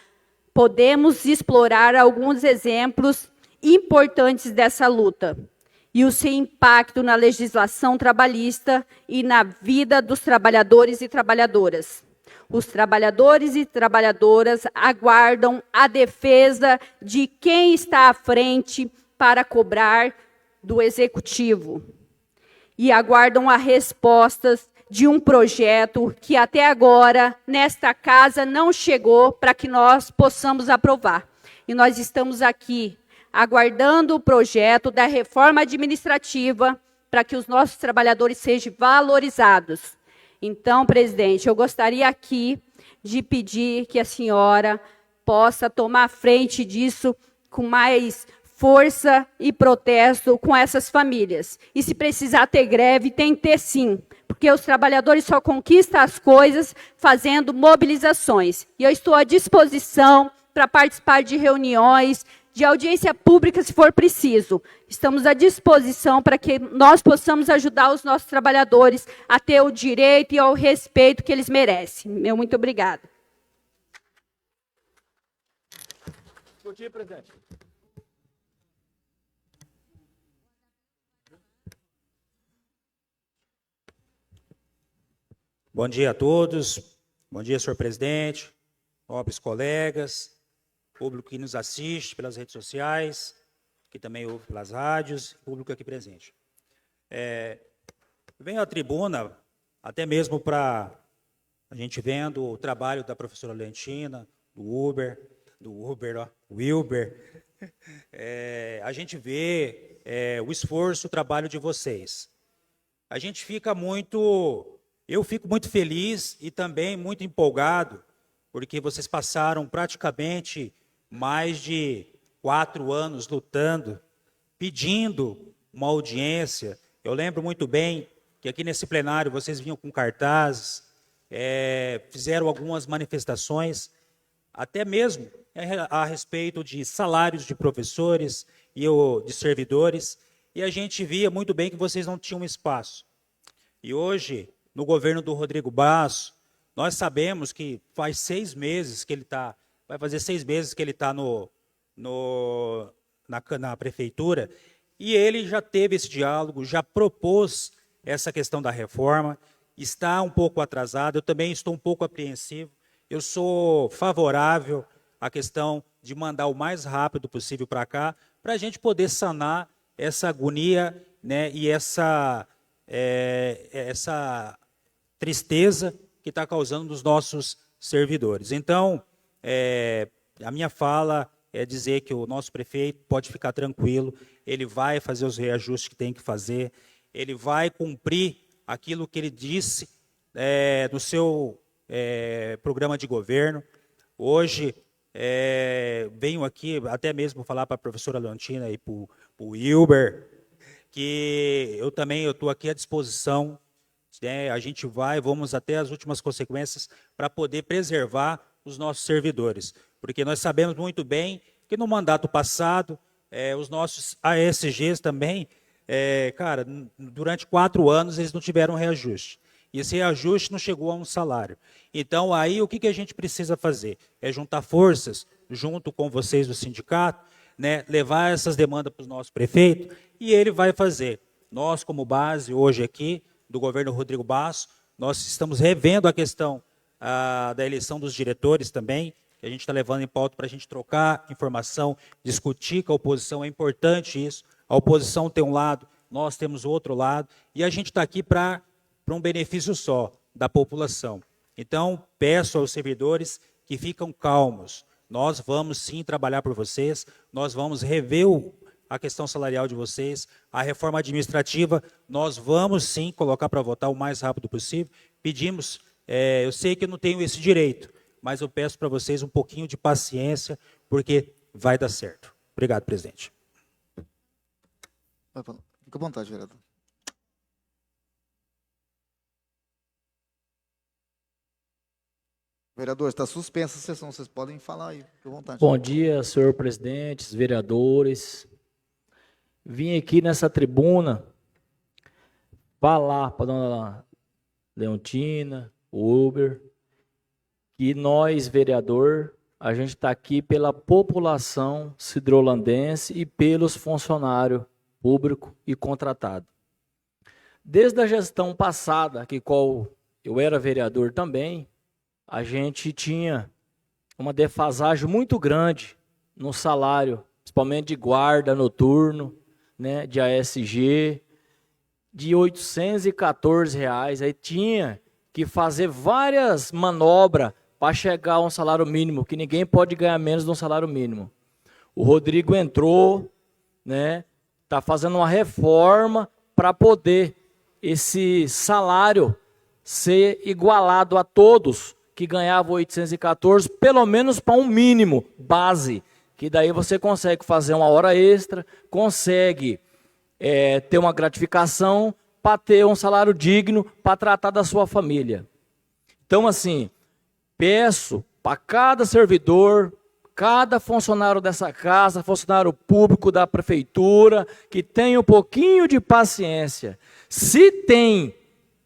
Podemos explorar alguns exemplos importantes dessa luta e o seu impacto na legislação trabalhista e na vida dos trabalhadores e trabalhadoras. Os trabalhadores e trabalhadoras aguardam a defesa de quem está à frente para cobrar do executivo e aguardam as respostas de um projeto que até agora, nesta casa, não chegou para que nós possamos aprovar. E nós estamos aqui aguardando o projeto da reforma administrativa para que os nossos trabalhadores sejam valorizados. Então, presidente, eu gostaria aqui de pedir que a senhora possa tomar frente disso com mais força e protesto com essas famílias. E se precisar ter greve, tem que ter sim, porque os trabalhadores só conquistam as coisas fazendo mobilizações. E eu estou à disposição para participar de reuniões, de audiência pública, se for preciso. Estamos à disposição para que nós possamos ajudar os nossos trabalhadores a ter o direito e o respeito que eles merecem. Meu muito obrigada. Bom dia, presidente. Bom dia a todos, bom dia, senhor presidente, nobres colegas, público que nos assiste pelas redes sociais, que também ouve pelas rádios, público aqui presente. Venho à tribuna, até mesmo para a gente vendo o trabalho da professora Lentina, Wilber, a gente vê o esforço, o trabalho de vocês. A gente fica muito... Eu fico muito feliz e também muito empolgado, porque vocês passaram praticamente mais de 4 anos lutando, pedindo uma audiência. Eu lembro muito bem que aqui nesse plenário vocês vinham com cartazes, fizeram algumas manifestações, até mesmo a respeito de salários de professores e de servidores, e a gente via muito bem que vocês não tinham espaço. E hoje, no governo do Rodrigo Basso, nós sabemos que faz 6 meses que ele está, vai fazer 6 meses que ele está na prefeitura, e ele já teve esse diálogo, já propôs essa questão da reforma, está um pouco atrasada, eu também estou um pouco apreensivo. Eu sou favorável à questão de mandar o mais rápido possível para cá, para a gente poder sanar essa agonia, né, e essa tristeza que está causando nos nossos servidores. Então, a minha fala é dizer que o nosso prefeito pode ficar tranquilo, ele vai fazer os reajustes que tem que fazer, ele vai cumprir aquilo que ele disse no seu programa de governo. Hoje, venho aqui até mesmo falar para a professora Leontina e para o Wilber, que eu estou aqui à disposição, né, a gente vamos até as últimas consequências para poder preservar os nossos servidores, porque nós sabemos muito bem que no mandato passado, os nossos ASGs também, cara, durante 4 anos eles não tiveram reajuste. E esse reajuste não chegou a um salário. Então, aí, o que a gente precisa fazer? É juntar forças, junto com vocês do sindicato, né, levar essas demandas para o nosso prefeito, e ele vai fazer. Nós, como base, hoje aqui, do governo Rodrigo Basso, nós estamos revendo a questão da eleição dos diretores também, que a gente está levando em pauta para a gente trocar informação, discutir com a oposição, é importante isso. A oposição tem um lado, nós temos o outro lado, e a gente está aqui para um benefício só, da população. Então, peço aos servidores que ficam calmos. Nós vamos sim trabalhar por vocês, nós vamos rever a questão salarial de vocês, a reforma administrativa, nós vamos sim colocar para votar o mais rápido possível. Pedimos, eu sei que eu não tenho esse direito, mas eu peço para vocês um pouquinho de paciência, porque vai dar certo. Obrigado, presidente. Fica à vontade, vereador. Vereador, está suspensa a sessão, vocês podem falar aí, fica à vontade. Bom dia, senhor presidente, vereadores. Vim aqui nessa tribuna falar para a dona Leontina, o Uber, que nós, vereador, a gente está aqui pela população cidrolandense e pelos funcionários públicos e contratados. Desde a gestão passada, que qual eu era vereador também, a gente tinha uma defasagem muito grande no salário, principalmente de guarda noturno, né, de ASG, de R$ 814. Aí tinha que fazer várias manobras para chegar a um salário mínimo, que ninguém pode ganhar menos de um salário mínimo. O Rodrigo entrou, né, está fazendo uma reforma para poder esse salário ser igualado a todos que ganhavam 814, pelo menos para um mínimo base, que daí você consegue fazer uma hora extra, consegue ter uma gratificação para ter um salário digno para tratar da sua família. Então, assim, peço para cada servidor, cada funcionário dessa casa, funcionário público da prefeitura, que tenha um pouquinho de paciência. Se tem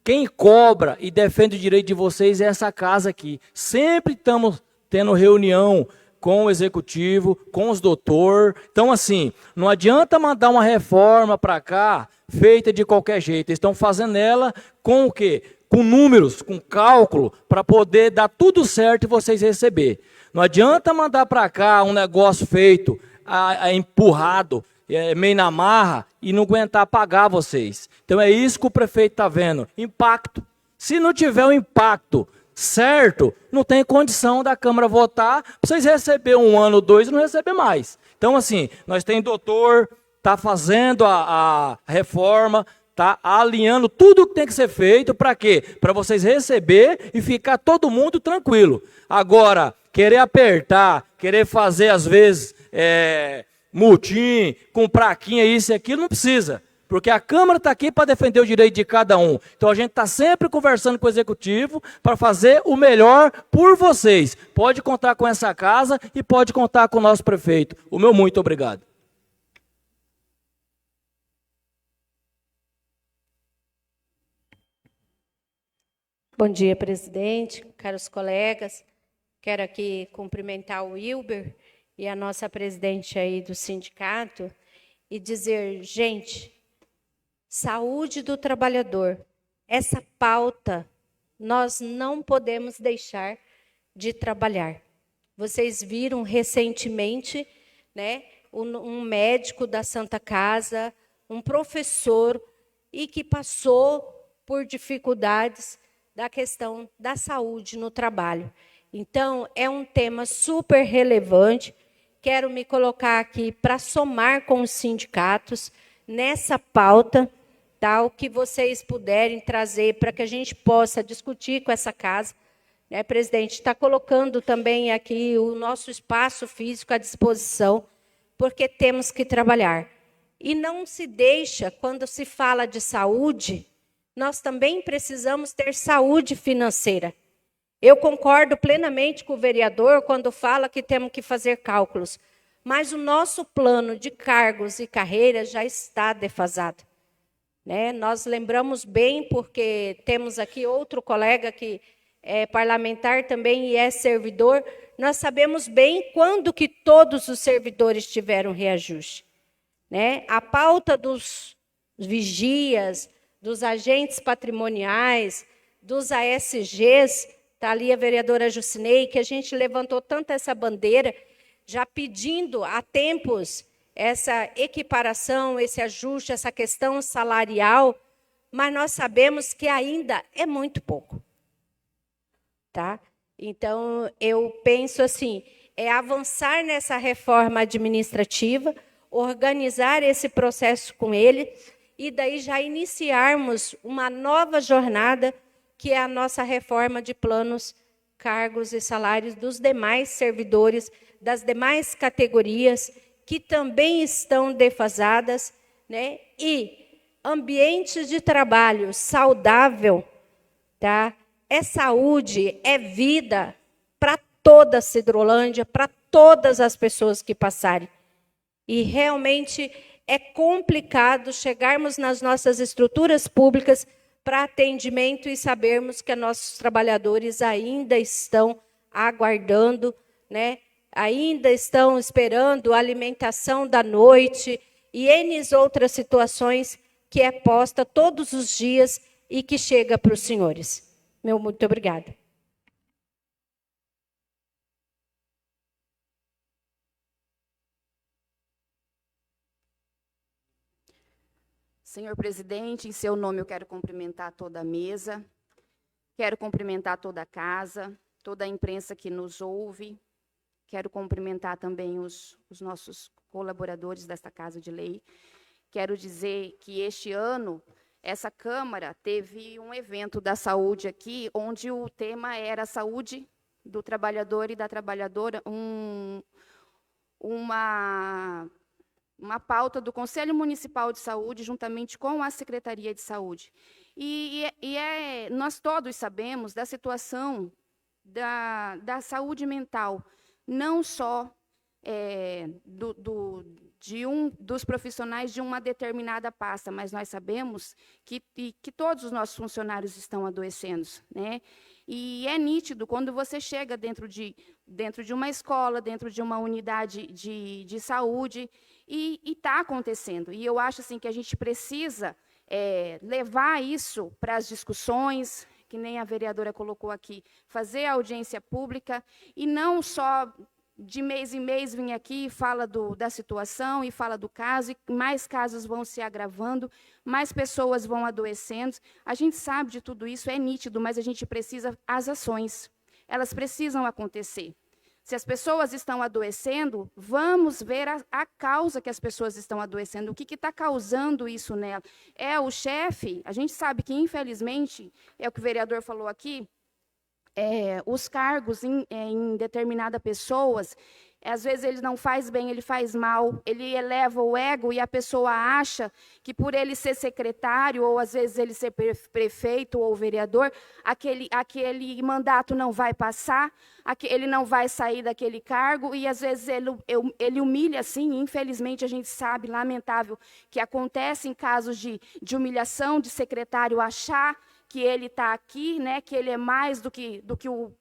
quem cobra e defende o direito de vocês, é essa casa aqui. Sempre estamos tendo reunião com o executivo, com os doutores. Então, assim, não adianta mandar uma reforma para cá feita de qualquer jeito. Eles estão fazendo ela com o quê? Com números, com cálculo, para poder dar tudo certo e vocês receber. Não adianta mandar para cá um negócio feito, empurrado, meio na marra, e não aguentar pagar vocês. Então é isso que o prefeito está vendo. Impacto. Se não tiver o impacto certo, não tem condição da Câmara votar para vocês receberem 1 ano, 2 e não receber mais. Então, assim, nós temos doutor, está fazendo a reforma, está alinhando tudo o que tem que ser feito, para quê? Para vocês receber e ficar todo mundo tranquilo. Agora, querer apertar, querer fazer, às vezes, multim, com praquinha, isso e aquilo, não precisa. Porque a Câmara está aqui para defender o direito de cada um. Então a gente está sempre conversando com o Executivo para fazer o melhor por vocês. Pode contar com essa casa e pode contar com o nosso prefeito. O meu muito obrigado. Bom dia, presidente, caros colegas. Quero aqui cumprimentar o Wilber e a nossa presidente aí do sindicato e dizer, gente, saúde do trabalhador essa pauta nós não podemos deixar de trabalhar. Vocês viram recentemente, né, um médico da Santa Casa, um professor, e que passou por dificuldades da questão da saúde no trabalho. Então, é um tema super relevante. Quero me colocar aqui para somar com os sindicatos nessa pauta, tá? O que vocês puderem trazer para que a gente possa discutir com essa casa. Né, presidente, está colocando também aqui o nosso espaço físico à disposição, porque temos que trabalhar. E não se deixa, quando se fala de saúde, nós também precisamos ter saúde financeira. Eu concordo plenamente com o vereador quando fala que temos que fazer cálculos, mas o nosso plano de cargos e carreiras já está defasado. Né? Nós lembramos bem, porque temos aqui outro colega que é parlamentar também e é servidor, nós sabemos bem quando que todos os servidores tiveram reajuste. Né? A pauta dos vigias, dos agentes patrimoniais, dos ASGs, está ali a vereadora Jucinei, que a gente levantou tanto essa bandeira, já pedindo há tempos essa equiparação, esse ajuste, essa questão salarial, mas nós sabemos que ainda é muito pouco. Tá? Então, eu penso assim, é avançar nessa reforma administrativa, organizar esse processo com ele, e daí já iniciarmos uma nova jornada, que é a nossa reforma de planos, cargos e salários dos demais servidores, das demais categorias, que também estão defasadas, né? E ambientes de trabalho saudável, tá? É saúde, é vida para toda a Sidrolândia, para todas as pessoas que passarem. E realmente é complicado chegarmos nas nossas estruturas públicas para atendimento e sabermos que nossos trabalhadores ainda estão aguardando, né? Ainda estão esperando a alimentação da noite e N outras situações que é posta todos os dias e que chega para os senhores. Meu muito obrigada. Senhor presidente, em seu nome eu quero cumprimentar toda a mesa, quero cumprimentar toda a casa, toda a imprensa que nos ouve, quero cumprimentar também os nossos colaboradores desta Casa de Lei. Quero dizer que este ano essa Câmara teve um evento da saúde aqui, onde o tema era a saúde do trabalhador e da trabalhadora, uma pauta do Conselho Municipal de Saúde, juntamente com a Secretaria de Saúde. Nós todos sabemos da situação da saúde mental, não só dos profissionais de uma determinada pasta, mas nós sabemos que todos os nossos funcionários estão adoecendo, né? E é nítido quando você chega dentro de uma escola, dentro de uma unidade de saúde, e está acontecendo. E eu acho assim, que a gente precisa levar isso para as discussões, que nem a vereadora colocou aqui, fazer a audiência pública, e não só de mês em mês vir aqui e fala da situação e fala do caso, e mais casos vão se agravando, mais pessoas vão adoecendo. A gente sabe de tudo isso, é nítido, mas a gente precisa as ações. Elas precisam acontecer. Se as pessoas estão adoecendo, vamos ver a causa que as pessoas estão adoecendo, o que está causando isso nela. É o chefe, a gente sabe que, infelizmente, é o que o vereador falou aqui, os cargos em determinadas pessoas, às vezes ele não faz bem, ele faz mal, ele eleva o ego e a pessoa acha que por ele ser secretário, ou às vezes ele ser prefeito ou vereador, aquele mandato não vai passar, ele não vai sair daquele cargo, e às vezes ele humilha, sim, infelizmente a gente sabe, lamentável, que acontece em casos de humilhação de secretário achar que ele está aqui, né, que ele é mais do que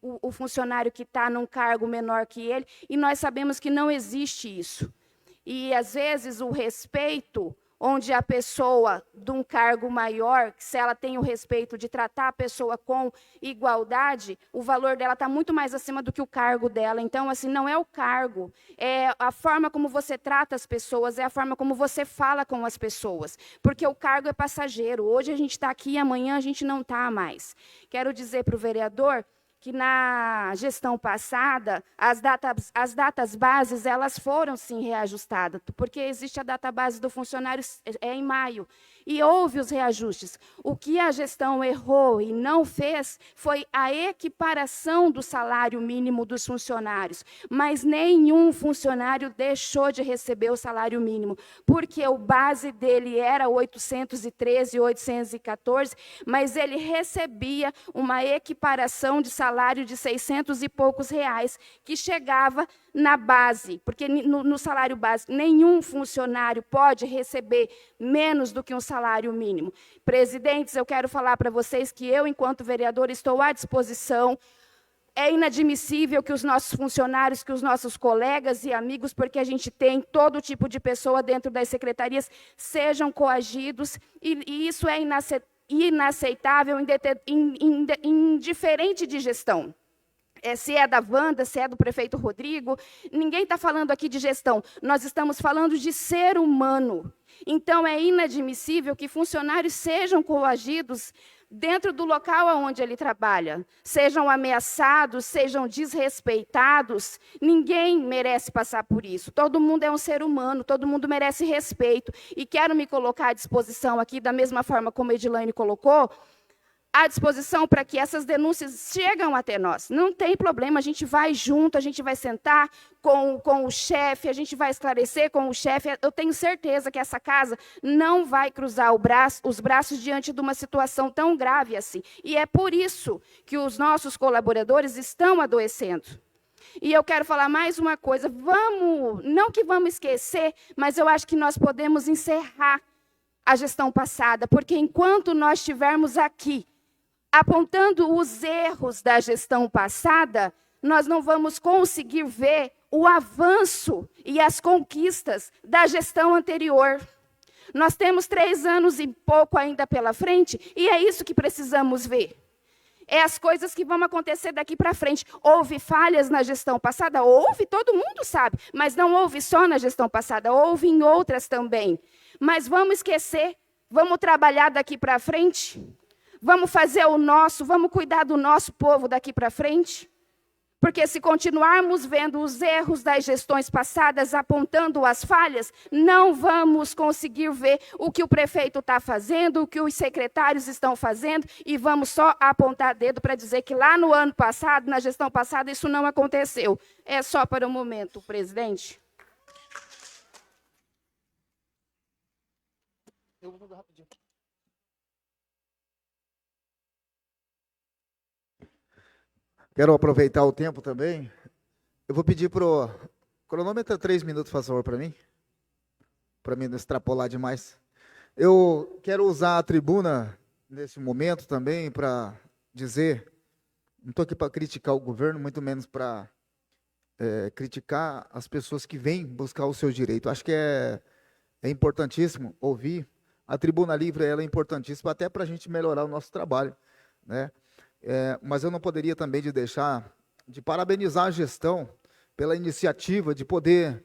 o funcionário que está num cargo menor que ele, e nós sabemos que não existe isso. E, às vezes, o respeito, onde a pessoa de um cargo maior, se ela tem o respeito de tratar a pessoa com igualdade, o valor dela está muito mais acima do que o cargo dela. Então, assim, não é o cargo, é a forma como você trata as pessoas, é a forma como você fala com as pessoas, porque o cargo é passageiro. Hoje a gente está aqui, amanhã a gente não está mais. Quero dizer para o vereador que na gestão passada, as datas bases elas foram, sim, reajustadas, porque existe a data base do funcionário em maio, e houve os reajustes. O que a gestão errou e não fez foi a equiparação do salário mínimo dos funcionários, mas nenhum funcionário deixou de receber o salário mínimo, porque o base dele era 813, 814, mas ele recebia uma equiparação de salário de 600 e poucos reais, que chegava na base, porque no salário base, nenhum funcionário pode receber menos do que um salário mínimo. Presidentes, eu quero falar para vocês que eu, enquanto vereadora, estou à disposição. É inadmissível que os nossos funcionários, que os nossos colegas e amigos, porque a gente tem todo tipo de pessoa dentro das secretarias, sejam coagidos, e isso é inaceitável, indiferente de gestão. Se é da Wanda, se é do prefeito Rodrigo, ninguém está falando aqui de gestão, nós estamos falando de ser humano. Então, é inadmissível que funcionários sejam coagidos dentro do local onde ele trabalha, sejam ameaçados, sejam desrespeitados. Ninguém merece passar por isso. Todo mundo é um ser humano, todo mundo merece respeito. E quero me colocar à disposição aqui, da mesma forma como a Edilane colocou, à disposição para que essas denúncias cheguem até nós. Não tem problema, a gente vai junto, a gente vai sentar com o chefe, a gente vai esclarecer com o chefe. Eu tenho certeza que essa casa não vai cruzar os braços diante de uma situação tão grave assim. E é por isso que os nossos colaboradores estão adoecendo. E eu quero falar mais uma coisa, não que vamos esquecer, mas eu acho que nós podemos encerrar a gestão passada, porque enquanto nós estivermos aqui apontando os erros da gestão passada, nós não vamos conseguir ver o avanço e as conquistas da gestão anterior. Nós temos 3 anos e pouco ainda pela frente, e é isso que precisamos ver. É as coisas que vão acontecer daqui para frente. Houve falhas na gestão passada? Houve, todo mundo sabe, mas não houve só na gestão passada, houve em outras também. Mas vamos esquecer, vamos trabalhar daqui para frente? Vamos fazer o nosso, vamos cuidar do nosso povo daqui para frente? Porque se continuarmos vendo os erros das gestões passadas, apontando as falhas, não vamos conseguir ver o que o prefeito está fazendo, o que os secretários estão fazendo, e vamos só apontar dedo para dizer que lá no ano passado, na gestão passada, isso não aconteceu. É só para o momento, presidente. Eu vou mudar rapidinho. Quero aproveitar o tempo também. Eu vou pedir para o cronômetro 3 minutos, por favor, para mim não extrapolar demais. Eu quero usar a tribuna nesse momento também para dizer, não estou aqui para criticar o governo, muito menos para criticar as pessoas que vêm buscar o seu direito. Acho que é importantíssimo ouvir. A tribuna livre ela é importantíssima até para a gente melhorar o nosso trabalho, né? Mas eu não poderia também deixar de parabenizar a gestão pela iniciativa de poder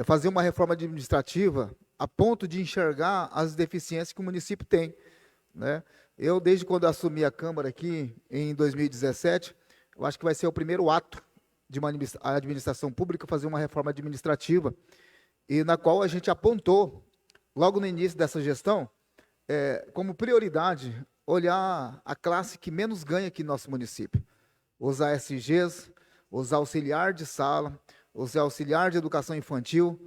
fazer uma reforma administrativa a ponto de enxergar as deficiências que o município tem, né? Eu, desde quando assumi a Câmara aqui, em 2017, eu acho que vai ser o primeiro ato de uma administração pública fazer uma reforma administrativa, e na qual a gente apontou, logo no início dessa gestão, como prioridade, olhar a classe que menos ganha aqui no nosso município. Os ASGs, os auxiliar de sala, os auxiliar de educação infantil,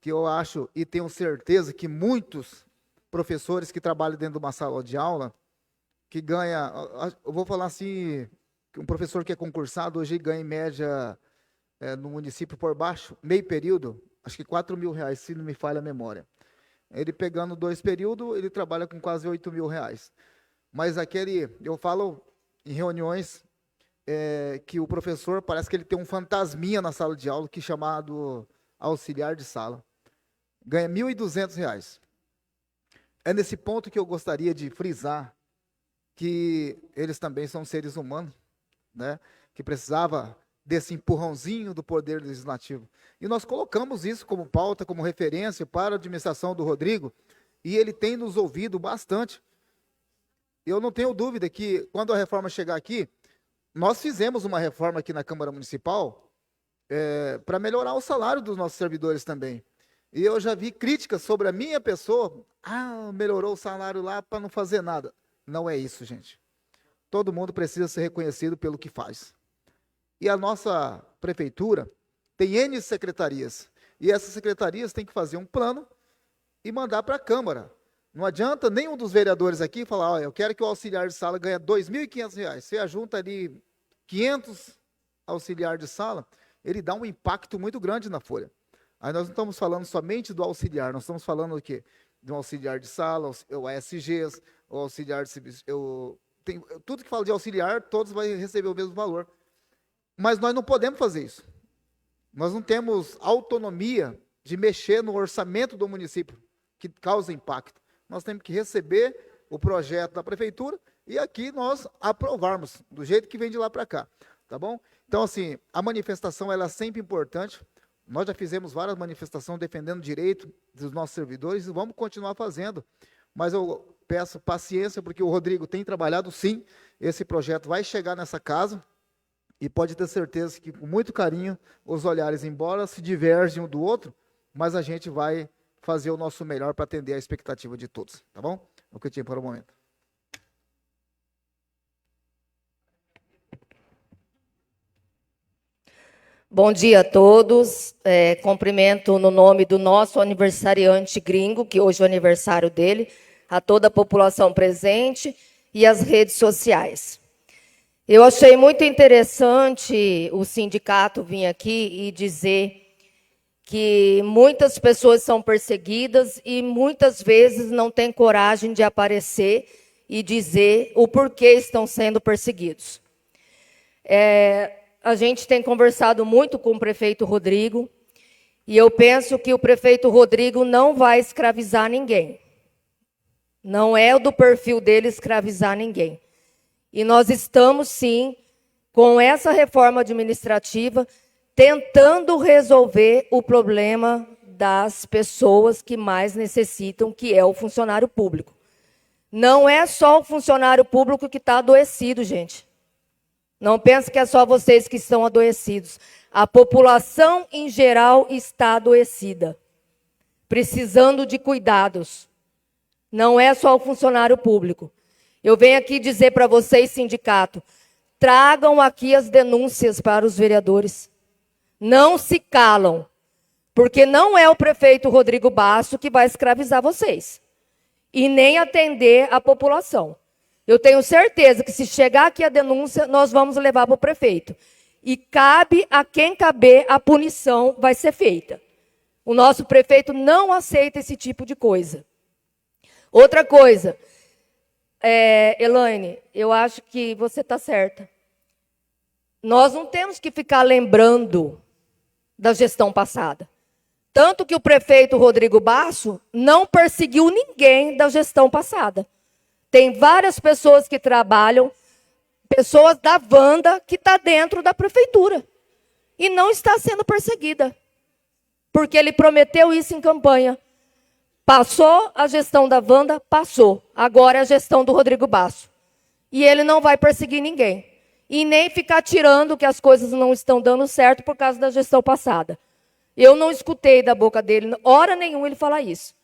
que eu acho e tenho certeza que muitos professores que trabalham dentro de uma sala de aula, que ganha, eu vou falar assim, que um professor que é concursado hoje ganha em média, no município por baixo, meio período, acho que R$4.000, se não me falha a memória. Ele pegando 2 períodos, ele trabalha com quase R$8.000. Mas eu falo em reuniões que o professor parece que ele tem um fantasminha na sala de aula, que é chamado auxiliar de sala. Ganha R$1.200. É nesse ponto que eu gostaria de frisar que eles também são seres humanos, né? Que precisava desse empurrãozinho do Poder Legislativo. E nós colocamos isso como pauta, como referência para a administração do Rodrigo, e ele tem nos ouvido bastante. Eu não tenho dúvida que, quando a reforma chegar aqui, nós fizemos uma reforma aqui na Câmara Municipal para melhorar o salário dos nossos servidores também. E eu já vi críticas sobre a minha pessoa. Ah, melhorou o salário lá para não fazer nada. Não é isso, gente. Todo mundo precisa ser reconhecido pelo que faz. E a nossa prefeitura tem N secretarias. E essas secretarias têm que fazer um plano e mandar para a Câmara. Não adianta nenhum dos vereadores aqui falar, olha, eu quero que o auxiliar de sala ganhe R$ 2.500. Você ajunta ali 500 auxiliar de sala, ele dá um impacto muito grande na folha. Aí nós não estamos falando somente do auxiliar, nós estamos falando do quê? De um auxiliar de sala, o ASGs, o auxiliar de serviço. Tudo que fala de auxiliar, todos vão receber o mesmo valor. Mas nós não podemos fazer isso. Nós não temos autonomia de mexer no orçamento do município, que causa impacto. Nós temos que receber o projeto da prefeitura e aqui nós aprovarmos, do jeito que vem de lá para cá, tá bom? Então, assim, a manifestação ela é sempre importante. Nós já fizemos várias manifestações defendendo o direito dos nossos servidores e vamos continuar fazendo. Mas eu peço paciência, porque o Rodrigo tem trabalhado, sim. Esse projeto vai chegar nessa casa e pode ter certeza que, com muito carinho, os olhares, embora se divergem um do outro, mas a gente vai fazer o nosso melhor para atender a expectativa de todos, tá bom? É o que eu tinha para o momento. Bom dia a todos. Cumprimento no nome do nosso aniversariante gringo, que hoje é o aniversário dele, a toda a população presente e as redes sociais. Eu achei muito interessante o sindicato vir aqui e dizer que muitas pessoas são perseguidas e muitas vezes não têm coragem de aparecer e dizer o porquê estão sendo perseguidos. A gente tem conversado muito com o prefeito Rodrigo e eu penso que o prefeito Rodrigo não vai escravizar ninguém. Não é do perfil dele escravizar ninguém. E nós estamos, sim, com essa reforma administrativa, tentando resolver o problema das pessoas que mais necessitam, que é o funcionário público. Não é só o funcionário público que está adoecido, gente. Não pense que é só vocês que estão adoecidos. A população em geral está adoecida, precisando de cuidados. Não é só o funcionário público. Eu venho aqui dizer para vocês, sindicato, tragam aqui as denúncias para os vereadores. Não se calam, porque não é o prefeito Rodrigo Basso que vai escravizar vocês e nem atender a população. Eu tenho certeza que se chegar aqui a denúncia, nós vamos levar para o prefeito. E cabe a quem caber, a punição vai ser feita. O nosso prefeito não aceita esse tipo de coisa. Outra coisa, Elaine, eu acho que você está certa. Nós não temos que ficar lembrando da gestão passada. Tanto que o prefeito Rodrigo Basso não perseguiu ninguém da gestão passada. Tem várias pessoas que trabalham, pessoas da Wanda, que está dentro da prefeitura. E não está sendo perseguida. Porque ele prometeu isso em campanha. Passou a gestão da Wanda, passou. Agora é a gestão do Rodrigo Basso. E ele não vai perseguir ninguém. E nem ficar tirando que as coisas não estão dando certo por causa da gestão passada. Eu não escutei da boca dele, hora nenhuma, ele falar isso.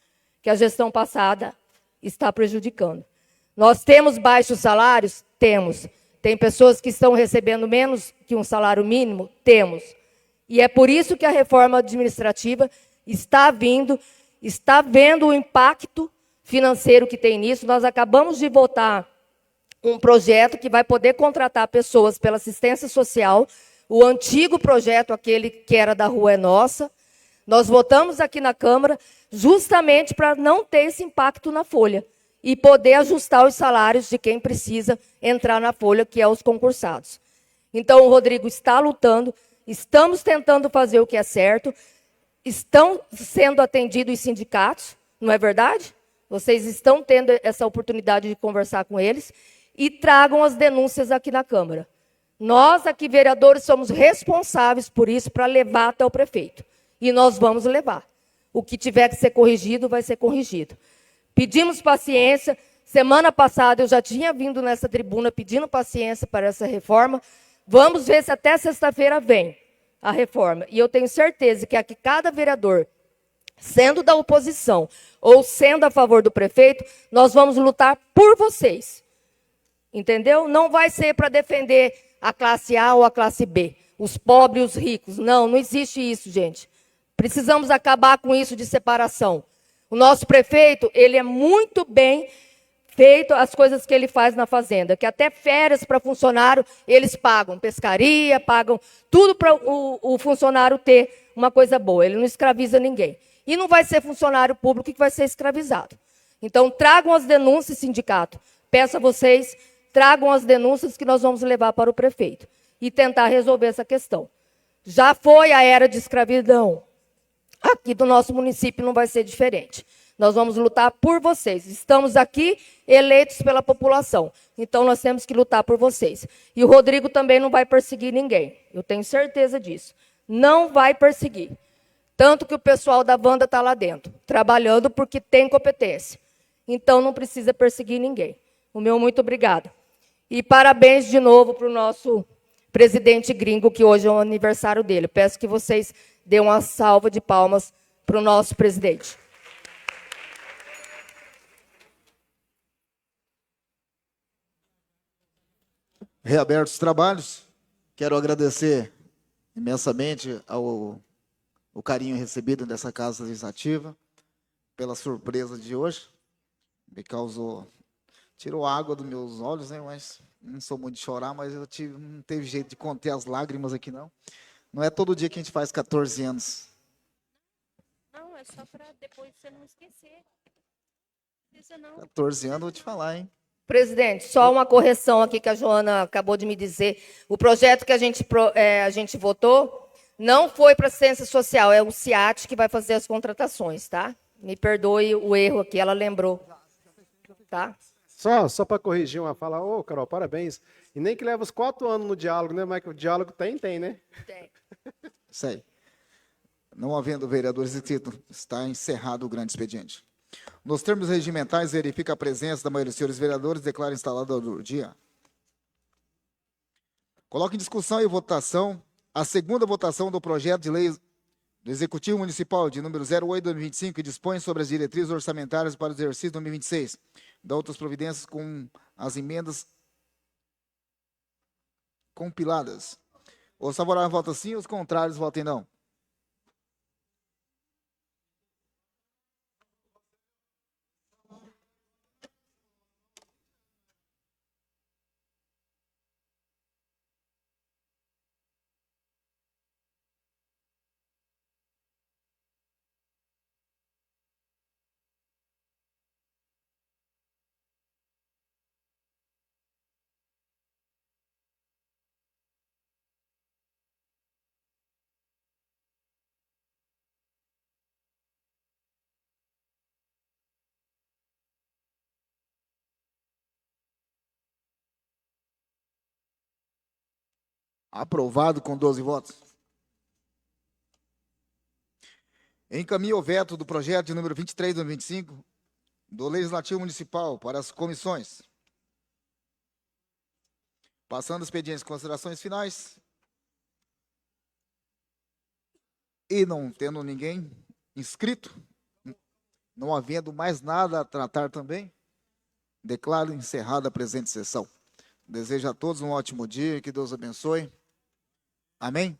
Que a gestão passada está prejudicando. Nós temos baixos salários? Temos. Tem pessoas que estão recebendo menos que um salário mínimo? Temos. E é por isso que a reforma administrativa está vindo, está vendo o impacto financeiro que tem nisso. Nós acabamos de votar um projeto que vai poder contratar pessoas pela assistência social, o antigo projeto, aquele que era da Rua é Nossa. Nós votamos aqui na Câmara justamente para não ter esse impacto na folha e poder ajustar os salários de quem precisa entrar na folha, que é os concursados. Então, o Rodrigo está lutando, estamos tentando fazer o que é certo, estão sendo atendidos os sindicatos, não é verdade? Vocês estão tendo essa oportunidade de conversar com eles e tragam as denúncias aqui na Câmara. Nós, aqui, vereadores, somos responsáveis por isso para levar até o prefeito. E nós vamos levar. O que tiver que ser corrigido, vai ser corrigido. Pedimos paciência. Semana passada eu já tinha vindo nessa tribuna pedindo paciência para essa reforma. Vamos ver se até sexta-feira vem a reforma. E eu tenho certeza que aqui cada vereador, sendo da oposição ou sendo a favor do prefeito, nós vamos lutar por vocês. Entendeu? Não vai ser para defender a classe A ou a classe B, os pobres e os ricos. Não, não existe isso, gente. Precisamos acabar com isso de separação. O nosso prefeito, ele é muito bem feito as coisas que ele faz na fazenda, que até férias para funcionário eles pagam, pescaria, pagam tudo para o funcionário ter uma coisa boa. Ele não escraviza ninguém. E não vai ser funcionário público que vai ser escravizado. Então, tragam as denúncias, sindicato. Peço a vocês, tragam as denúncias que nós vamos levar para o prefeito e tentar resolver essa questão. Já foi a era de escravidão. Aqui do nosso município não vai ser diferente. Nós vamos lutar por vocês. Estamos aqui eleitos pela população. Então, nós temos que lutar por vocês. E o Rodrigo também não vai perseguir ninguém. Eu tenho certeza disso. Não vai perseguir. Tanto que o pessoal da Wanda está lá dentro, trabalhando porque tem competência. Então, não precisa perseguir ninguém. O meu muito obrigado. E parabéns de novo para o nosso presidente gringo, que hoje é o aniversário dele. Peço que vocês dêem uma salva de palmas para o nosso presidente. Reabertos os trabalhos, quero agradecer imensamente o carinho recebido dessa Casa Legislativa, pela surpresa de hoje. Me causou... Tirou água dos meus olhos, né? Mas não sou muito de chorar, mas não teve jeito de conter as lágrimas aqui, não. Não é todo dia que a gente faz 14 anos. Não, é só para depois você não esquecer. Não. 14 anos, vou te falar, hein? Presidente, só uma correção aqui que a Joana acabou de me dizer. O projeto que a gente votou não foi para assistência social, é o CIAT que vai fazer as contratações, tá? Me perdoe o erro aqui, ela lembrou. Tá? Só para corrigir uma fala, ô, Carol, parabéns. E nem que leva os 4 anos no diálogo, né? Mas que o diálogo tem, né? Tem. Isso aí. Não havendo vereadores inscritos, está encerrado o grande expediente. Nos termos regimentais, verifica a presença da maioria dos senhores vereadores e declara instalado o dia. Coloque em discussão e votação a segunda votação do projeto de lei do Executivo Municipal de número 08/2025, que dispõe sobre as diretrizes orçamentárias para o exercício 2026, da outras providências com as emendas compiladas. Os favoráveis votam sim, os contrários votem não. Aprovado com 12 votos. Encaminha o veto do projeto de número 23/2025 do Legislativo Municipal para as comissões. Passando os expedientes, considerações finais. E não tendo ninguém inscrito, não havendo mais nada a tratar também, declaro encerrada a presente sessão. Desejo a todos um ótimo dia, que Deus abençoe. Amém?